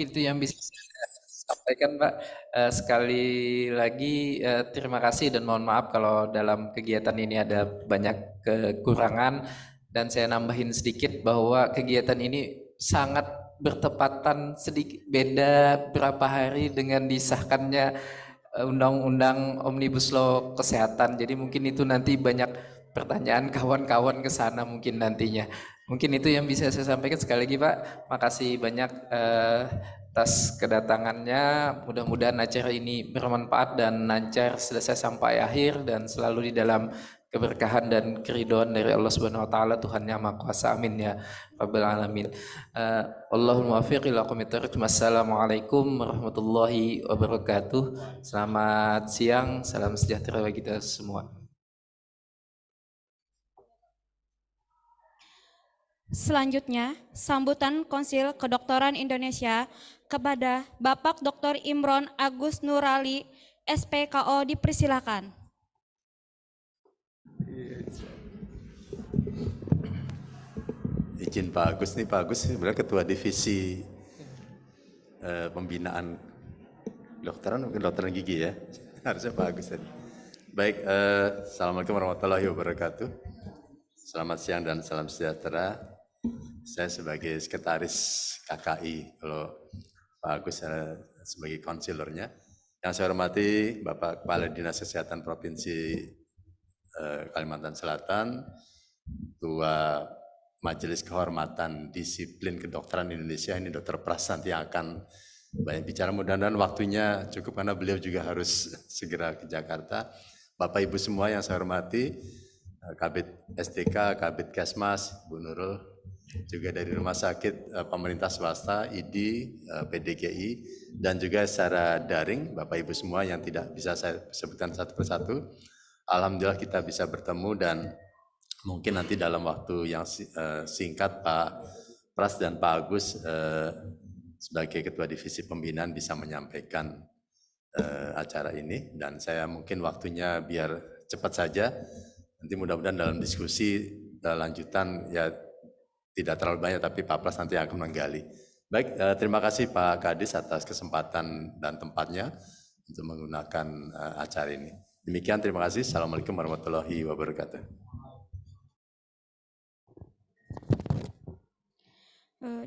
mungkin itu yang bisa saya sampaikan, Pak. Sekali lagi terima kasih dan mohon maaf kalau dalam kegiatan ini ada banyak kekurangan dan saya nambahin sedikit bahwa kegiatan ini sangat bertepatan sedikit beda berapa hari dengan disahkannya undang-undang Omnibus Law Kesehatan. Jadi mungkin itu nanti banyak pertanyaan kawan-kawan ke sana mungkin nantinya. Mungkin itu yang bisa saya sampaikan. Sekali lagi Pak, makasih banyak atas kedatangannya. Mudah-mudahan acara ini bermanfaat dan lancar selesai sampai akhir dan selalu di dalam keberkahan dan keridhaan dari Allah Subhanahu wa taala, Tuhan yang Maha Kuasa. Amin ya rabbal alamin. Allahumma waffiq ila aqwamit thoriq. Wassalamualaikum warahmatullahi wabarakatuh. Selamat siang, salam sejahtera bagi kita semua. Selanjutnya, sambutan Konsil Kedokteran Indonesia kepada Bapak Dr. Imron Agus Nurali, SPKO, dipersilakan. Izin Pak Agus nih, Pak Agus sebenarnya Ketua Divisi Pembinaan Kedokteran Gigi ya, harusnya Pak Agus tadi. Baik, Assalamualaikum warahmatullahi wabarakatuh. Selamat siang dan salam sejahtera. Saya sebagai sekretaris KKI, kalau Pak Agus sebagai konselornya. Yang saya hormati Bapak Kepala Dinas Kesehatan Provinsi Kalimantan Selatan, Ketua Majelis Kehormatan Disiplin Kedokteran Indonesia, ini Dr. Pras nanti yang akan banyak bicara, mudah-mudahan waktunya cukup karena beliau juga harus segera ke Jakarta. Bapak Ibu semua yang saya hormati, Kabid SDK, Kabid Kesmas, Bu Nurul, juga dari rumah sakit pemerintah swasta, ID, PDGI, dan juga secara daring, Bapak Ibu semua yang tidak bisa saya sebutkan satu persatu. Alhamdulillah kita bisa bertemu dan mungkin nanti dalam waktu yang singkat Pak Pras dan Pak Agus sebagai Ketua Divisi Pembinaan bisa menyampaikan acara ini, dan saya mungkin waktunya biar cepat saja. Nanti mudah-mudahan dalam diskusi lanjutan ya tidak terlalu banyak, tapi Pak Pras nanti akan menggali. Baik, terima kasih Pak Kadis atas kesempatan dan tempatnya untuk menggunakan acara ini. Demikian, terima kasih. Assalamualaikum warahmatullahi wabarakatuh.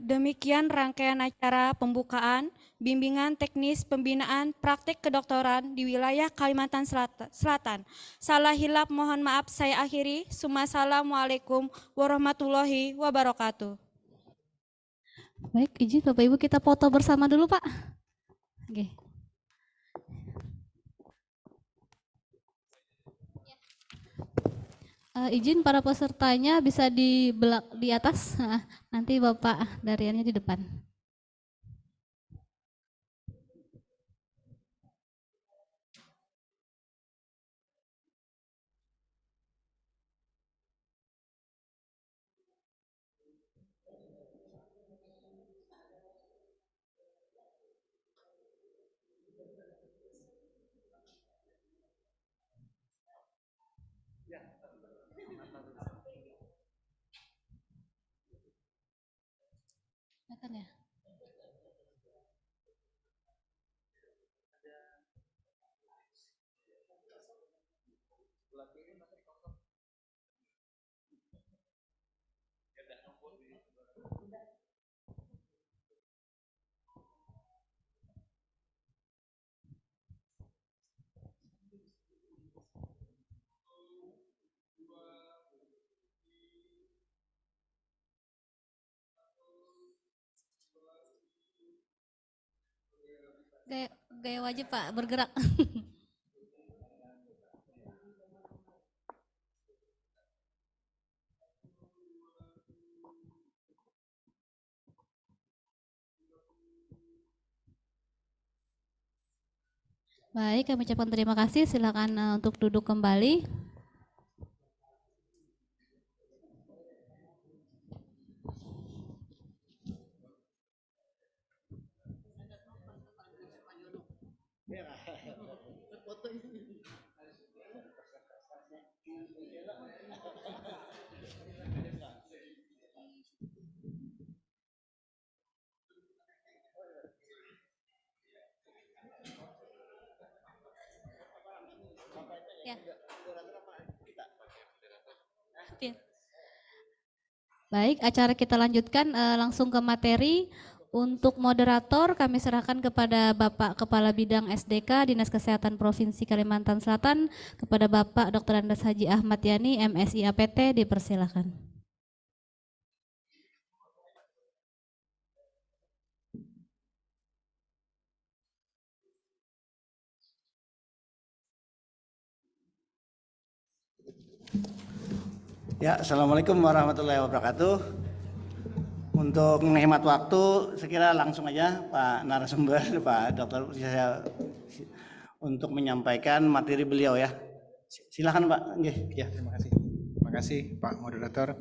Demikian rangkaian acara pembukaan bimbingan teknis pembinaan praktik kedokteran di wilayah Kalimantan Selatan. Salah hilap mohon maaf saya akhiri. Assalamualaikum warahmatullahi wabarakatuh. Baik, izin Bapak Ibu kita foto bersama dulu Pak. Oke. Izin para pesertanya bisa di atas, nanti Bapak Daryani di depan. Silakan ya. Gaya wajib Pak, bergerak. Baik, kami ucapkan terima kasih. Silakan untuk duduk kembali. Ya. Baik, acara kita lanjutkan langsung ke materi. Untuk moderator kami serahkan kepada Bapak Kepala Bidang SDK Dinas Kesehatan Provinsi Kalimantan Selatan, kepada Bapak Dr. Andes Haji Ahmad Yani, MSI APT, dipersilakan. Ya, Assalamualaikum warahmatullahi wabarakatuh. Untuk menghemat waktu, sekira langsung aja Pak narasumber, Pak Dokter, saya untuk menyampaikan materi beliau ya. Silakan Pak. Ya, terima kasih. Terima kasih Pak Moderator.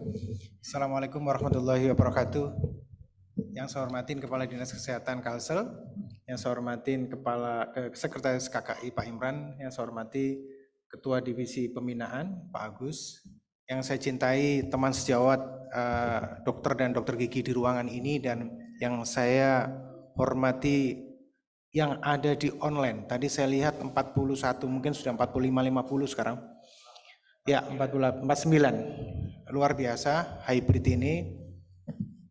Assalamualaikum warahmatullahi wabarakatuh. Yang saya hormatin Kepala Dinas Kesehatan Kalsel, yang saya hormatin Sekretaris KKI Pak Imran, yang saya hormati Ketua Divisi Pembinaan Pak Agus, yang saya cintai teman sejawat dokter dan dokter gigi di ruangan ini, dan yang saya hormati yang ada di online. Tadi saya lihat 41, mungkin sudah 45-50 sekarang. Ya, 49. Luar biasa hybrid ini.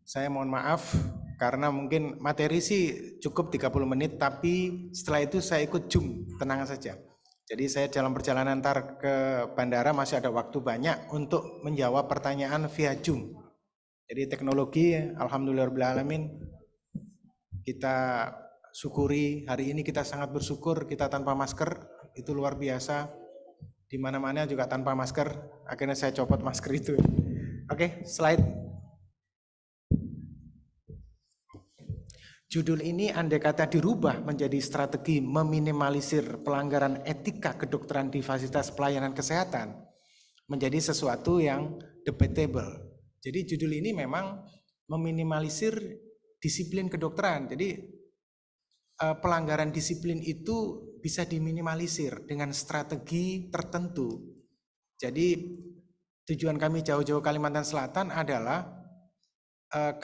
Saya mohon maaf karena mungkin materi sih cukup 30 menit, tapi setelah itu saya ikut Zoom, tenang saja. Jadi saya dalam perjalanan ntar ke bandara masih ada waktu banyak untuk menjawab pertanyaan via Zoom. Jadi teknologi, alhamdulillahirrahmanirrahim, kita syukuri. Hari ini kita sangat bersyukur kita tanpa masker, itu luar biasa. Di mana-mana juga tanpa masker, akhirnya saya copot masker itu. Oke, slide. Judul ini andai kata dirubah menjadi strategi meminimalisir pelanggaran etika kedokteran di fasilitas pelayanan kesehatan, menjadi sesuatu yang debatable. Jadi judul ini memang meminimalisir disiplin kedokteran. Jadi pelanggaran disiplin itu bisa diminimalisir dengan strategi tertentu. Jadi tujuan kami jauh-jauh Kalimantan Selatan adalah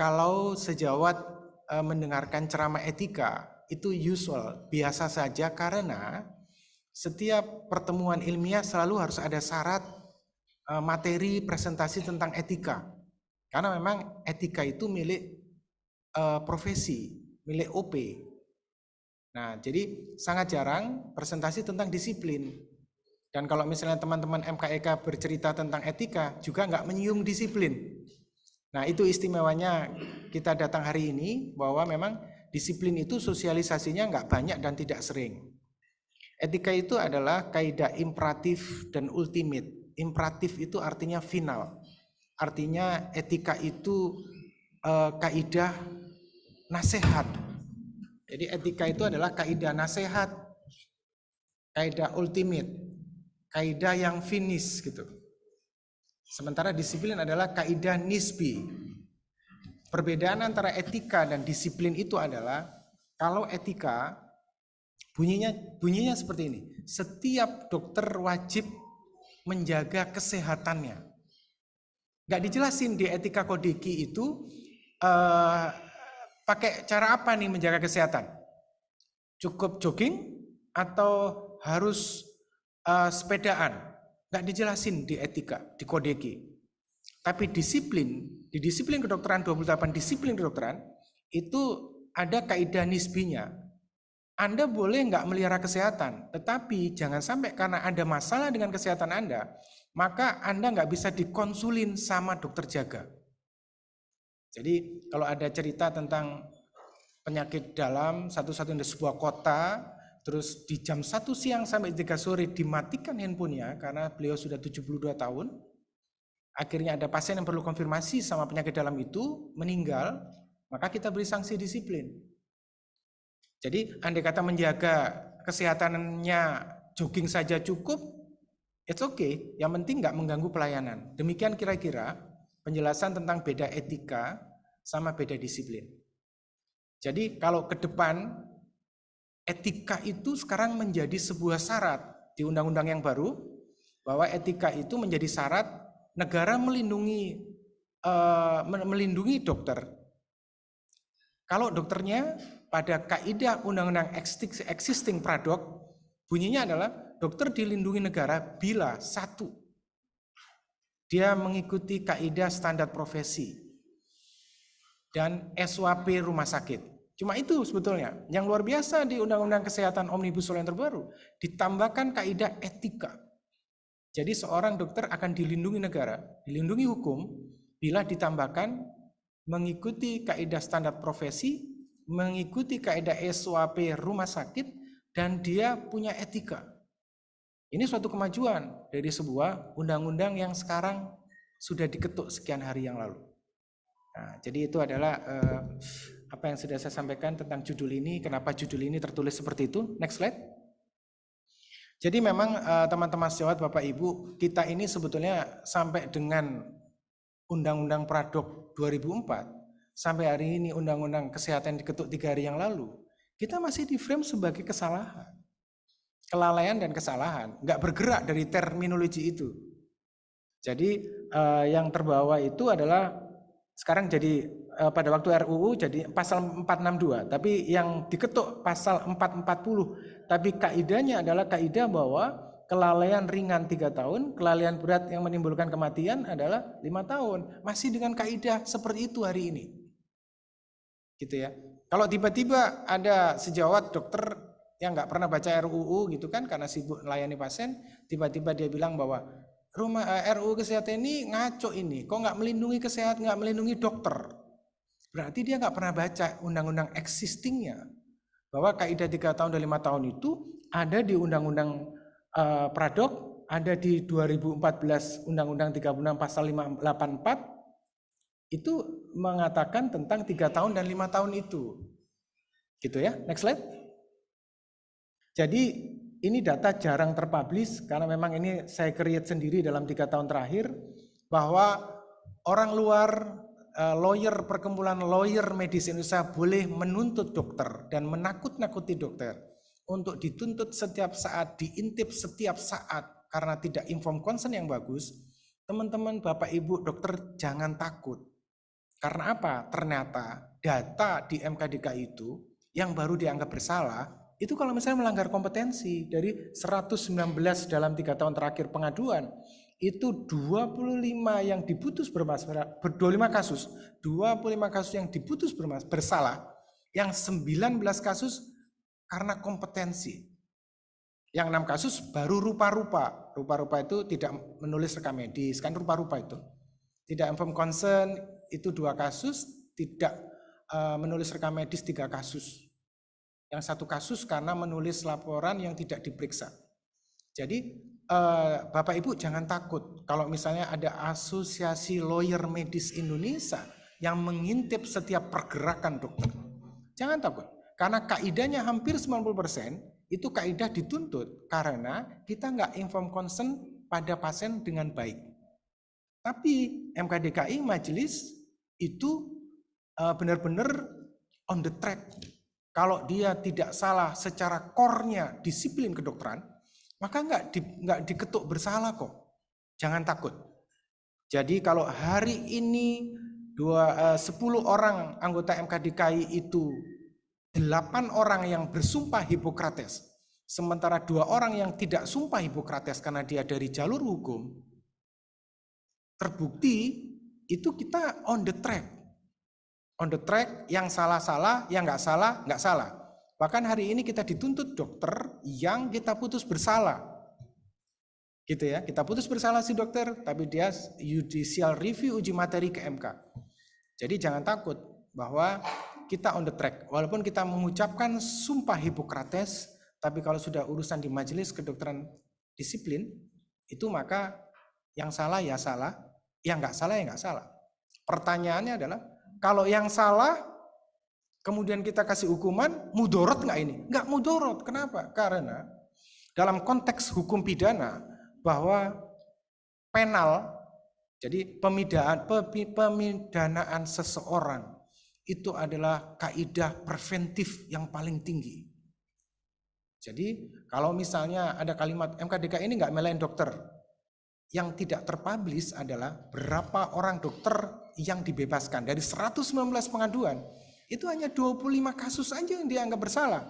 kalau sejawat mendengarkan ceramah etika itu usual, biasa saja, karena setiap pertemuan ilmiah selalu harus ada syarat materi presentasi tentang etika, karena memang etika itu milik profesi, milik OP. Nah, jadi sangat jarang presentasi tentang disiplin. Dan kalau misalnya teman-teman MKEK bercerita tentang etika juga nggak menyium disiplin. Nah, itu istimewanya kita datang hari ini, bahwa memang disiplin itu sosialisasinya nggak banyak dan tidak sering. Etika itu adalah kaidah imperatif dan ultimate. Imperatif itu artinya final. Artinya etika itu kaidah nasihat. Jadi etika itu adalah kaidah nasihat, kaidah ultimate, kaidah yang finish gitu. Sementara disiplin adalah kaidah nisbi. Perbedaan antara etika dan disiplin itu adalah, kalau etika bunyinya seperti ini. Setiap dokter wajib menjaga kesehatannya. Gak dijelasin di etika kodeki itu pakai cara apa nih menjaga kesehatan? Cukup jogging atau harus sepedaan? Nggak dijelasin di etika, di kodeki. Tapi disiplin, di disiplin kedokteran, 28 disiplin kedokteran, itu ada kaidah nisbinya. Anda boleh nggak melihara kesehatan, tetapi jangan sampai karena ada masalah dengan kesehatan Anda, maka Anda nggak bisa dikonsulin sama dokter jaga. Jadi kalau ada cerita tentang penyakit dalam satu-satunya di sebuah kota, terus di jam 1 siang sampai 3 sore dimatikan handphonenya karena beliau sudah 72 tahun. Akhirnya ada pasien yang perlu konfirmasi sama penyakit dalam itu, meninggal, maka kita beri sanksi disiplin. Jadi andai kata menjaga kesehatannya jogging saja cukup, it's okay, yang penting nggak mengganggu pelayanan. Demikian kira-kira penjelasan tentang beda etika sama beda disiplin. Jadi kalau ke depan, etika itu sekarang menjadi sebuah syarat di undang-undang yang baru, bahwa etika itu menjadi syarat negara melindungi dokter. Kalau dokternya pada kaidah undang-undang existing pradok, bunyinya adalah dokter dilindungi negara bila satu, dia mengikuti kaidah standar profesi dan SOP rumah sakit. Cuma itu sebetulnya. Yang luar biasa di Undang-Undang Kesehatan Omnibus Law yang terbaru, ditambahkan kaidah etika. Jadi seorang dokter akan dilindungi negara, dilindungi hukum, bila ditambahkan mengikuti kaidah standar profesi, mengikuti kaidah SOP rumah sakit, dan dia punya etika. Ini suatu kemajuan dari sebuah undang-undang yang sekarang sudah diketuk sekian hari yang lalu. Nah, jadi itu adalah apa yang sudah saya sampaikan tentang judul ini, kenapa judul ini tertulis seperti itu. Next slide. Jadi memang teman-teman sejawat Bapak Ibu, kita ini sebetulnya sampai dengan Undang-Undang Pradok 2004, sampai hari ini Undang-Undang Kesehatan diketuk 3 hari yang lalu, kita masih di frame sebagai kesalahan. Kelalaian dan kesalahan, nggak bergerak dari terminologi itu. Jadi yang terbawa itu adalah sekarang jadi pada waktu RUU jadi pasal 462, tapi yang diketuk pasal 440. Tapi kaidahnya adalah kaidah bahwa kelalaian ringan 3 tahun, kelalaian berat yang menimbulkan kematian adalah 5 tahun. Masih dengan kaidah seperti itu hari ini. Gitu ya. Kalau tiba-tiba ada sejawat dokter yang nggak pernah baca RUU gitu kan karena sibuk melayani pasien, tiba-tiba dia bilang bahwa RUU kesehatan ini ngaco ini, kok nggak melindungi kesehatan, nggak melindungi dokter. Berarti dia nggak pernah baca undang-undang existingnya, bahwa kaidah 3 tahun dan 5 tahun itu ada di undang-undang Pradok, ada di 2014 Undang-Undang 36 pasal 584, itu mengatakan tentang 3 tahun dan 5 tahun itu. Gitu ya, next slide. Jadi ini data jarang terpublish karena memang ini saya create sendiri dalam 3 tahun terakhir, bahwa orang luar, lawyer, perkumpulan lawyer medis Indonesia boleh menuntut dokter dan menakut-nakuti dokter untuk dituntut setiap saat, diintip setiap saat karena tidak inform consent yang bagus. Teman-teman Bapak Ibu dokter jangan takut. Karena apa? Ternyata data di MKDKI itu yang baru dianggap bersalah itu kalau misalnya melanggar kompetensi, dari 119 dalam 3 tahun terakhir pengaduan, itu 25 yang diputus bermasalah, 25 kasus yang diputus bersalah, yang 19 kasus karena kompetensi. Yang 6 kasus baru rupa-rupa. Rupa-rupa itu tidak menulis rekam medis, kan rupa-rupa itu. Tidak inform consent, itu 2 kasus, tidak menulis rekam medis 3 kasus. Yang 1 kasus karena menulis laporan yang tidak diperiksa. Jadi Bapak Ibu jangan takut kalau misalnya ada Asosiasi Lawyer Medis Indonesia yang mengintip setiap pergerakan dokter. Jangan takut, karena kaidahnya hampir 90% itu kaidah dituntut karena kita nggak inform consent pada pasien dengan baik. Tapi MKDKI majelis itu benar-benar on the track. Kalau dia tidak salah secara core-nya disiplin kedokteran, maka nggak diketuk bersalah kok. Jangan takut. Jadi kalau hari ini 10 orang anggota MKDKI itu 8 orang yang bersumpah Hipokrates, sementara 2 orang yang tidak sumpah Hipokrates karena dia dari jalur hukum, terbukti itu kita on the track. On the track, yang salah-salah, yang nggak salah. Bahkan hari ini kita dituntut dokter yang kita putus bersalah. Gitu ya, kita putus bersalah si dokter, tapi dia judicial review uji materi ke MK. Jadi jangan takut bahwa kita on the track. Walaupun kita mengucapkan sumpah Hipokrates, tapi kalau sudah urusan di majelis kedokteran disiplin, itu maka yang salah ya salah, yang nggak salah ya nggak salah. Pertanyaannya adalah, kalau yang salah, kemudian kita kasih hukuman, mudorot nggak ini? Nggak mudorot. Kenapa? Karena dalam konteks hukum pidana, bahwa penal, jadi pemidanaan seseorang, itu adalah kaidah preventif yang paling tinggi. Jadi kalau misalnya ada kalimat MKDKI ini nggak melain dokter, yang tidak terpublish adalah berapa orang dokter yang dibebaskan. Dari 119 pengaduan, itu hanya 25 kasus aja yang dianggap bersalah.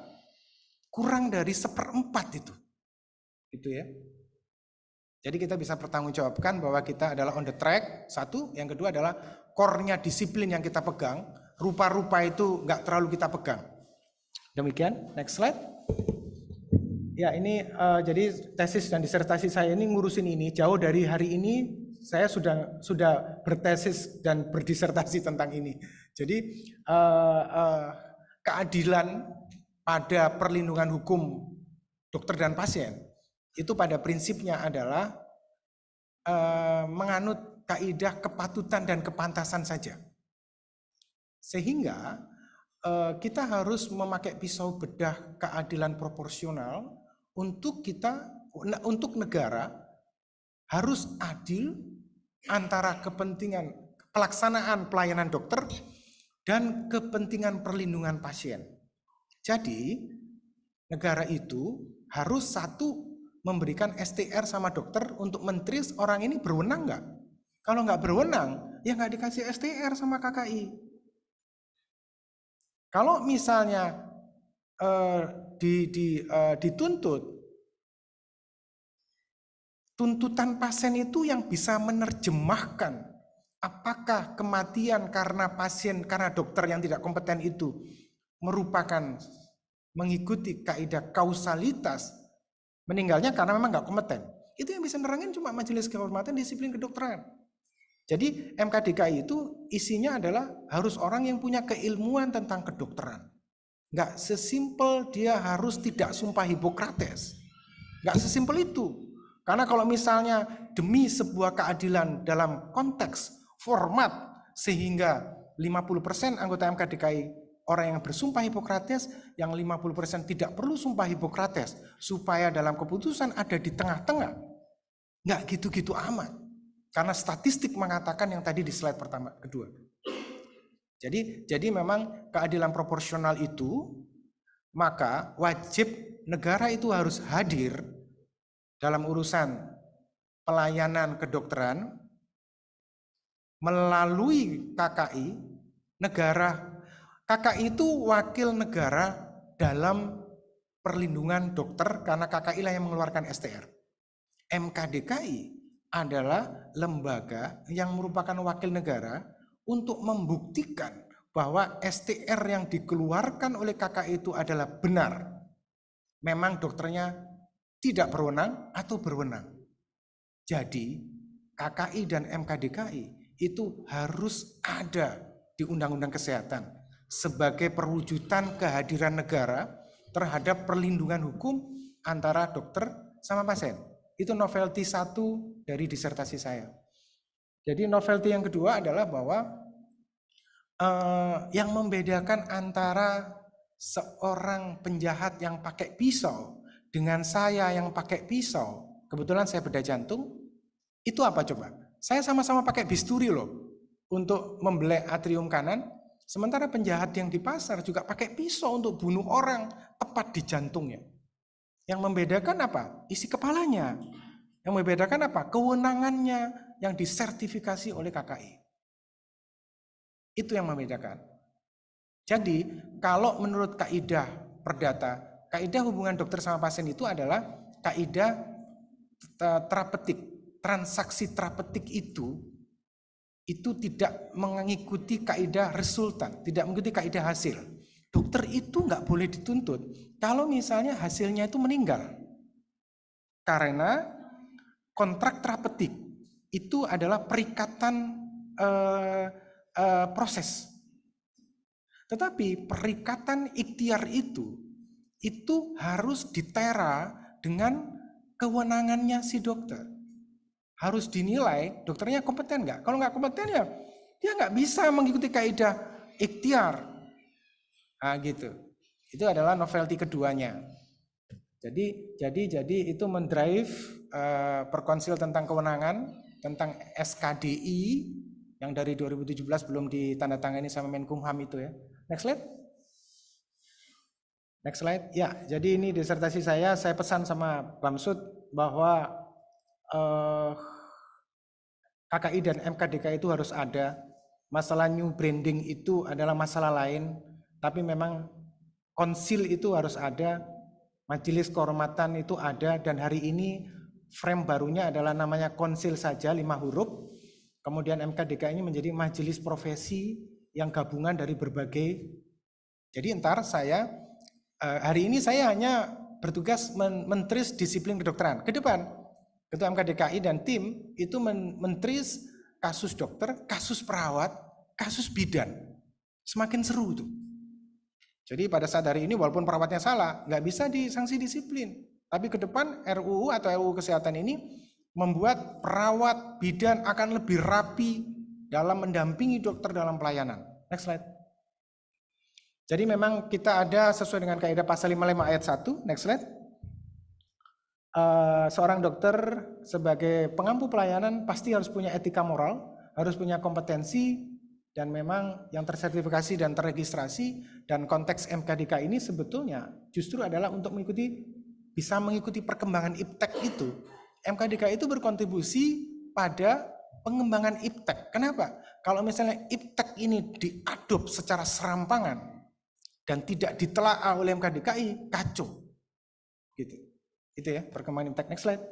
Kurang dari 1/4 itu. Gitu ya. Jadi kita bisa pertanggungjawabkan bahwa kita adalah on the track, satu. Yang kedua adalah core-nya disiplin yang kita pegang, rupa-rupa itu nggak terlalu kita pegang. Demikian, next slide. Ya, ini jadi tesis dan disertasi saya ini ngurusin ini. Jauh dari hari ini saya sudah bertesis dan berdisertasi tentang ini. Jadi keadilan pada perlindungan hukum dokter dan pasien itu pada prinsipnya adalah menganut kaidah kepatutan dan kepantasan saja. Sehingga kita harus memakai pisau bedah keadilan proporsional untuk negara harus adil antara kepentingan pelaksanaan pelayanan dokter dan kepentingan perlindungan pasien. Jadi negara itu harus satu memberikan STR sama dokter untuk mentris orang ini berwenang nggak? Kalau nggak berwenang, ya nggak dikasih STR sama KKI. Kalau misalnya dituntut, tuntutan pasien itu yang bisa menerjemahkan apakah kematian karena dokter yang tidak kompeten itu merupakan mengikuti kaidah kausalitas, meninggalnya karena memang nggak kompeten. Itu yang bisa nerangin cuma Majelis Kehormatan Disiplin Kedokteran. Jadi MKDKI itu isinya adalah harus orang yang punya keilmuan tentang kedokteran. Nggak sesimpel dia harus tidak sumpah Hipokrates. Nggak sesimpel itu. Karena kalau misalnya demi sebuah keadilan dalam konteks format sehingga 50% anggota MKDKI orang yang bersumpah Hipokrates, yang 50% tidak perlu sumpah Hipokrates, supaya dalam keputusan ada di tengah-tengah. Nggak gitu-gitu amat. Karena statistik mengatakan yang tadi di slide kedua. Jadi memang keadilan proporsional itu, maka wajib negara itu harus hadir dalam urusan pelayanan kedokteran melalui KKI. KKI itu wakil negara dalam perlindungan dokter karena KKI lah yang mengeluarkan STR. MKDKI adalah lembaga yang merupakan wakil negara untuk membuktikan bahwa STR yang dikeluarkan oleh KKI itu adalah benar. Memang dokternya tidak berwenang atau berwenang. Jadi KKI dan MKDKI itu harus ada di Undang-Undang Kesehatan sebagai perwujudan kehadiran negara terhadap perlindungan hukum antara dokter sama pasien. Itu novelty 1 dari disertasi saya. Jadi novelty yang kedua adalah bahwa yang membedakan antara seorang penjahat yang pakai pisau dengan saya yang pakai pisau, kebetulan saya bedah jantung, itu apa coba? Saya sama-sama pakai bisturi loh untuk membelai atrium kanan, sementara penjahat yang di pasar juga pakai pisau untuk bunuh orang tepat di jantungnya. Yang membedakan apa? Isi kepalanya. Yang membedakan apa? Kewenangannya yang disertifikasi oleh KKI. Itu yang membedakan. Jadi kalau menurut kaidah perdata, kaidah hubungan dokter sama pasien itu adalah kaidah terapeutik. Transaksi terapeutik itu tidak mengikuti kaidah resultan, tidak mengikuti kaidah hasil. Dokter itu nggak boleh dituntut kalau misalnya hasilnya itu meninggal. Karena kontrak terapeutik itu adalah perikatan proses. Tetapi perikatan ikhtiar itu harus ditera dengan kewenangannya si dokter. Harus dinilai dokternya kompeten nggak? Kalau nggak kompeten ya dia nggak bisa mengikuti kaidah ikhtiar. Nah gitu. Itu adalah novelty keduanya. Jadi itu mendrive perkonsil tentang kewenangan, tentang SKDI yang dari 2017 belum ditandatangani sama Menkumham itu ya. Next slide. Next slide. Ya, jadi ini disertasi saya pesan sama Bamsud bahwa KKI dan MKDKI itu harus ada. Masalah new branding itu adalah masalah lain, tapi memang konsil itu harus ada Majelis kehormatan itu ada, dan hari ini frame barunya adalah namanya konsil saja 5 huruf. Kemudian MKDK ini menjadi majelis profesi yang gabungan dari berbagai. Jadi ntar saya hari ini saya hanya bertugas mentris disiplin kedokteran. Ke depan Ketua MKDKI dan tim itu mentris kasus dokter, kasus perawat, kasus bidan. Semakin seru tuh. Jadi pada saat hari ini walaupun perawatnya salah, nggak bisa disanksi disiplin. Tapi ke depan RUU atau RUU Kesehatan ini membuat perawat bidan akan lebih rapi dalam mendampingi dokter dalam pelayanan. Next slide. Jadi memang kita ada sesuai dengan kaidah pasal 55 ayat 1. Next slide. Seorang dokter sebagai pengampu pelayanan pasti harus punya etika moral, harus punya kompetensi, dan memang yang tersertifikasi dan terregistrasi. Dan konteks MKDK ini sebetulnya justru adalah untuk bisa mengikuti perkembangan iptek itu. MKDK itu berkontribusi pada pengembangan iptek. Kenapa? Kalau misalnya iptek ini diadop secara serampangan dan tidak ditelaah oleh MKDKI, kacau. Gitu. Itu ya perkembangan iptek. Next slide.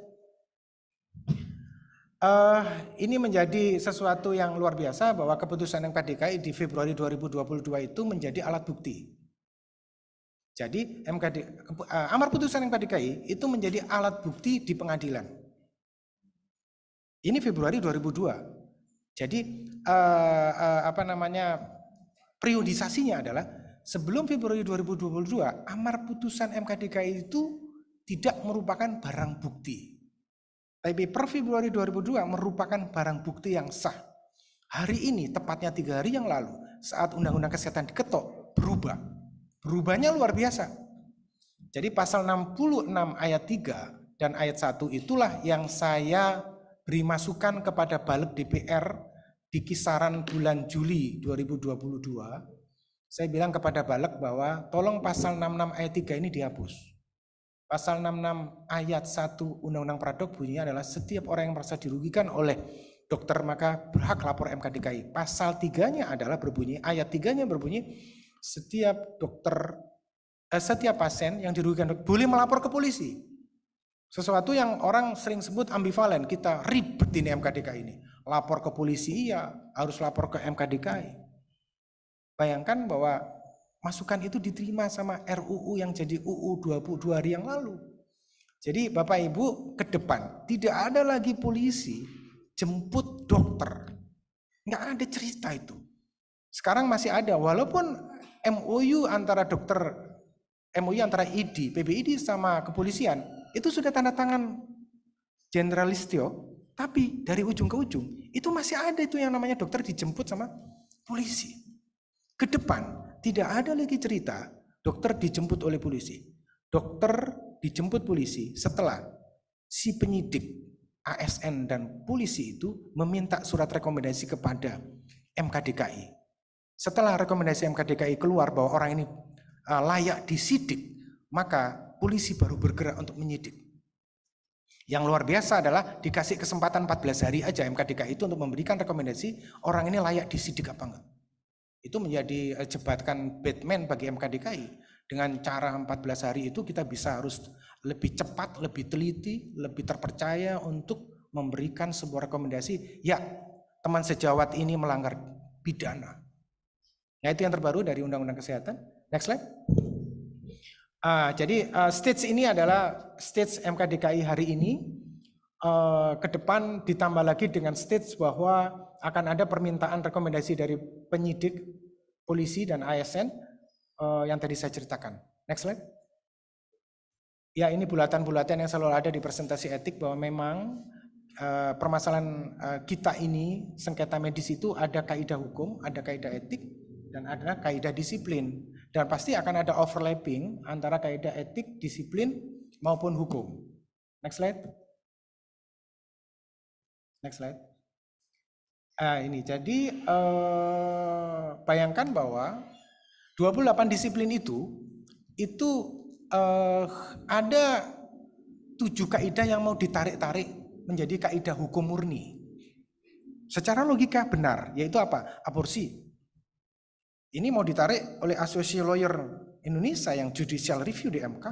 Ini menjadi sesuatu yang luar biasa bahwa keputusan MKDKI di Februari 2022 itu menjadi alat bukti. Jadi amar putusan MKDKI itu menjadi alat bukti di pengadilan. Ini Februari 2002. Jadi periodisasinya adalah sebelum Februari 2022 amar putusan MKDKI itu tidak merupakan barang bukti. Tapi per Februari 2002 merupakan barang bukti yang sah. Hari ini, tepatnya 3 hari yang lalu, saat Undang-Undang Kesehatan diketok, berubah. Berubahnya luar biasa. Jadi pasal 66 ayat 3 dan ayat 1 itulah yang saya beri masukan kepada Balik DPR di kisaran bulan Juli 2022. Saya bilang kepada Balik bahwa tolong pasal 66 ayat 3 ini dihapus. Pasal 66 ayat 1 Undang-Undang Pradok bunyinya adalah setiap orang yang merasa dirugikan oleh dokter maka berhak lapor MKDKI. Pasal 3-nya adalah berbunyi, ayat 3-nya berbunyi setiap pasien yang dirugikan boleh melapor ke polisi. Sesuatu yang orang sering sebut ambivalen, kita ribet ini MKDKI ini. Lapor ke polisi iya, harus lapor ke MKDKI. Bayangkan bahwa masukan itu diterima sama RUU yang jadi UU 22 hari yang lalu. Jadi Bapak Ibu ke depan tidak ada lagi polisi jemput dokter. Nggak ada cerita itu. Sekarang masih ada walaupun MOU antara ID, PBID sama kepolisian itu sudah tanda tangan Jenderal Listio, tapi dari ujung ke ujung itu masih ada itu yang namanya dokter dijemput sama polisi. Ke depan tidak ada lagi cerita dokter dijemput oleh polisi. Dokter dijemput polisi setelah si penyidik, ASN dan polisi itu meminta surat rekomendasi kepada MKDKI. Setelah rekomendasi MKDKI keluar bahwa orang ini layak disidik, maka polisi baru bergerak untuk menyidik. Yang luar biasa adalah dikasih kesempatan 14 hari aja MKDKI itu untuk memberikan rekomendasi orang ini layak disidik apa enggak. Itu menjadi jebakan Batman bagi MKDKI. Dengan cara 14 hari itu kita bisa harus lebih cepat, lebih teliti, lebih terpercaya untuk memberikan sebuah rekomendasi. Ya, teman sejawat ini melanggar pidana. Nah itu yang terbaru dari Undang-Undang Kesehatan. Next slide. Jadi stage ini adalah stage MKDKI hari ini. Ke depan ditambah lagi dengan stage bahwa akan ada permintaan rekomendasi dari penyidik, polisi, dan ASN yang tadi saya ceritakan. Next slide. Ya ini bulatan-bulatan yang selalu ada di presentasi etik bahwa memang permasalahan kita ini, sengketa medis itu ada kaidah hukum, ada kaidah etik, dan ada kaidah disiplin. Dan pasti akan ada overlapping antara kaidah etik, disiplin, maupun hukum. Next slide. Next slide. Ini jadi bayangkan bahwa 28 disiplin itu ada 7 kaidah yang mau ditarik-tarik menjadi kaidah hukum murni. Secara logika benar, yaitu apa? Aborsi. Ini mau ditarik oleh Asosiasi Lawyer Indonesia yang judicial review di MK.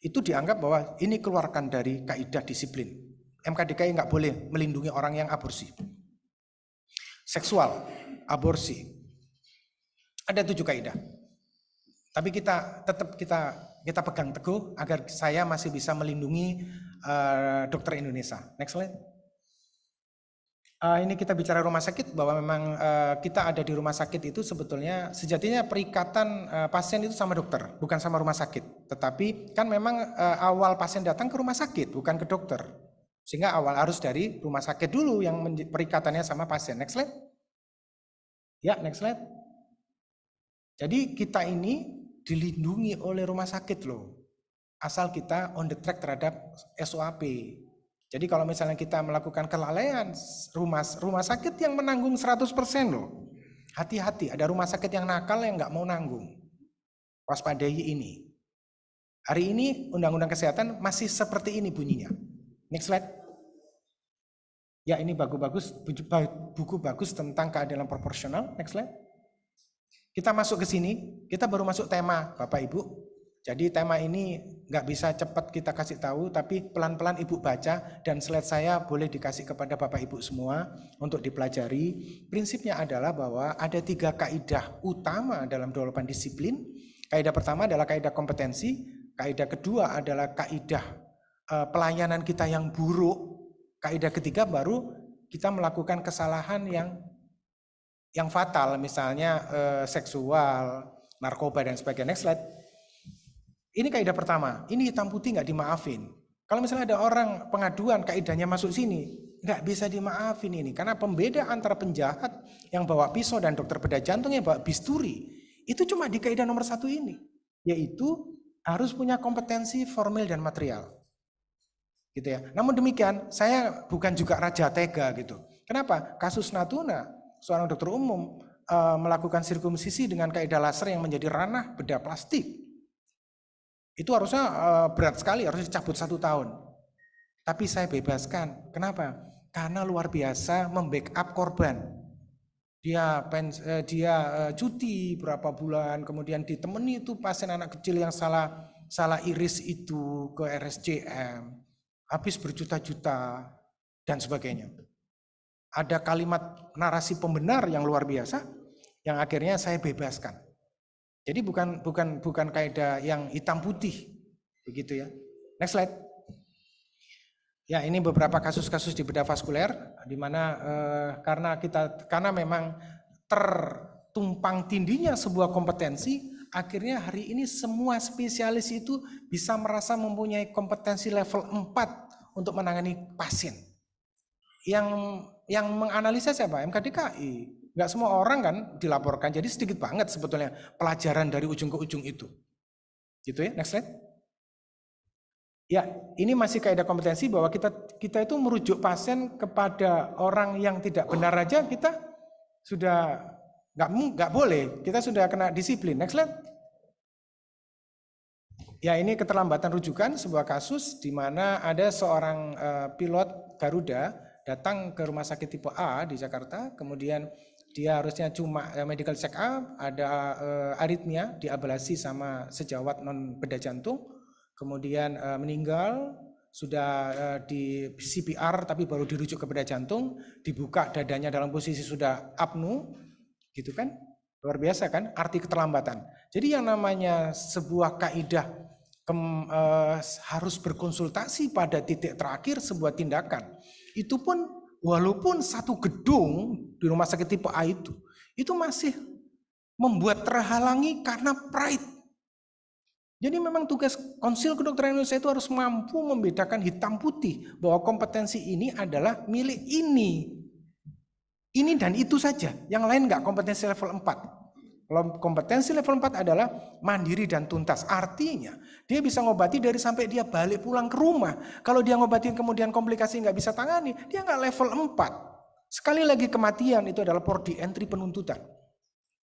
itu dianggap bahwa ini keluarkan dari kaidah disiplin. MKDKI nggak boleh melindungi orang yang aborsi. Seksual, aborsi. Ada 7 kaidah. Tapi kita pegang teguh agar saya masih bisa melindungi dokter Indonesia. Next slide. Ini kita bicara rumah sakit, bahwa memang kita ada di rumah sakit itu sebetulnya sejatinya perikatan pasien itu sama dokter, bukan sama rumah sakit. Tetapi kan memang awal pasien datang ke rumah sakit, bukan ke dokter. Sehingga awal harus dari rumah sakit dulu yang perikatannya sama pasien. Next slide. Ya, next slide. Jadi kita ini dilindungi oleh rumah sakit loh, asal kita on the track terhadap SOAP. Jadi kalau misalnya kita melakukan kelalaian, rumah sakit yang menanggung 100% loh. Hati-hati, ada rumah sakit yang nakal yang nggak mau nanggung. Waspadai ini. Hari ini Undang-Undang Kesehatan masih seperti ini bunyinya. Next slide. Ya, ini buku bagus tentang keadilan proporsional. Next slide. Kita masuk ke sini, kita baru masuk tema Bapak Ibu. Jadi tema ini nggak bisa cepat kita kasih tahu, tapi pelan-pelan Ibu baca dan slide saya boleh dikasih kepada Bapak Ibu semua untuk dipelajari. Prinsipnya adalah bahwa ada 3 kaidah utama dalam development disiplin. Kaidah pertama adalah kaidah kompetensi, kaidah kedua adalah kaidah pelayanan kita yang buruk, kaidah ketiga baru kita melakukan kesalahan yang fatal, misalnya seksual, narkoba dan sebagainya. Next slide. Ini kaidah pertama, ini hitam putih nggak dimaafin. Kalau misalnya ada orang pengaduan kaidahnya masuk sini, nggak bisa dimaafin ini. Karena pembeda antara penjahat yang bawa pisau dan dokter bedah jantung yang bawa bisturi, itu cuma di kaidah nomor 1 ini. Yaitu harus punya kompetensi formil dan material. Gitu ya. Namun demikian, saya bukan juga raja tega gitu. Kenapa? Kasus Natuna, seorang dokter umum melakukan sirkumsisi dengan kaidah laser yang menjadi ranah bedah plastik. Itu harusnya berat sekali, harus dicabut 1 tahun. Tapi saya bebaskan. Kenapa? Karena luar biasa membackup korban. Dia cuti berapa bulan, kemudian ditemani itu pasien anak kecil yang salah iris itu ke RSCM, habis berjuta-juta dan sebagainya. Ada kalimat narasi pembenar yang luar biasa yang akhirnya saya bebaskan. Jadi bukan kaidah yang hitam putih begitu ya. Next slide. Ya, ini beberapa kasus-kasus di bedah vaskuler di mana karena memang tertumpang tindihnya sebuah kompetensi, akhirnya hari ini semua spesialis itu bisa merasa mempunyai kompetensi level 4 untuk menangani pasien. Yang menganalisa siapa? MKDKI. Nggak semua orang kan dilaporkan, jadi sedikit banget sebetulnya pelajaran dari ujung ke ujung itu. Gitu ya, next slide. Ya, ini masih kaidah kompetensi bahwa kita itu merujuk pasien kepada orang yang tidak benar aja kita sudah nggak boleh, kita sudah kena disiplin. Next slide. Ya, ini keterlambatan rujukan sebuah kasus di mana ada seorang pilot Garuda datang ke rumah sakit tipe A di Jakarta, kemudian dia harusnya cuma medical check up, ada aritmia, diablasi sama sejawat non bedah jantung, kemudian meninggal, sudah di CPR tapi baru dirujuk ke bedah jantung, dibuka dadanya dalam posisi sudah apnu, gitu kan? Luar biasa kan arti keterlambatan. Jadi yang namanya sebuah kaidah harus berkonsultasi pada titik terakhir sebuah tindakan. Itu pun walaupun satu gedung di rumah sakit tipe A itu masih membuat terhalangi karena pride. Jadi memang tugas Konsil Kedokteran Indonesia itu harus mampu membedakan hitam putih bahwa kompetensi ini adalah milik ini dan itu saja, yang lain enggak kompetensi level 4. Kalau kompetensi level 4 adalah mandiri dan tuntas. Artinya dia bisa ngobati dari sampai dia balik pulang ke rumah. Kalau dia ngobatin kemudian komplikasi nggak bisa tangani, dia nggak level 4. Sekali lagi kematian itu adalah port di entry penuntutan.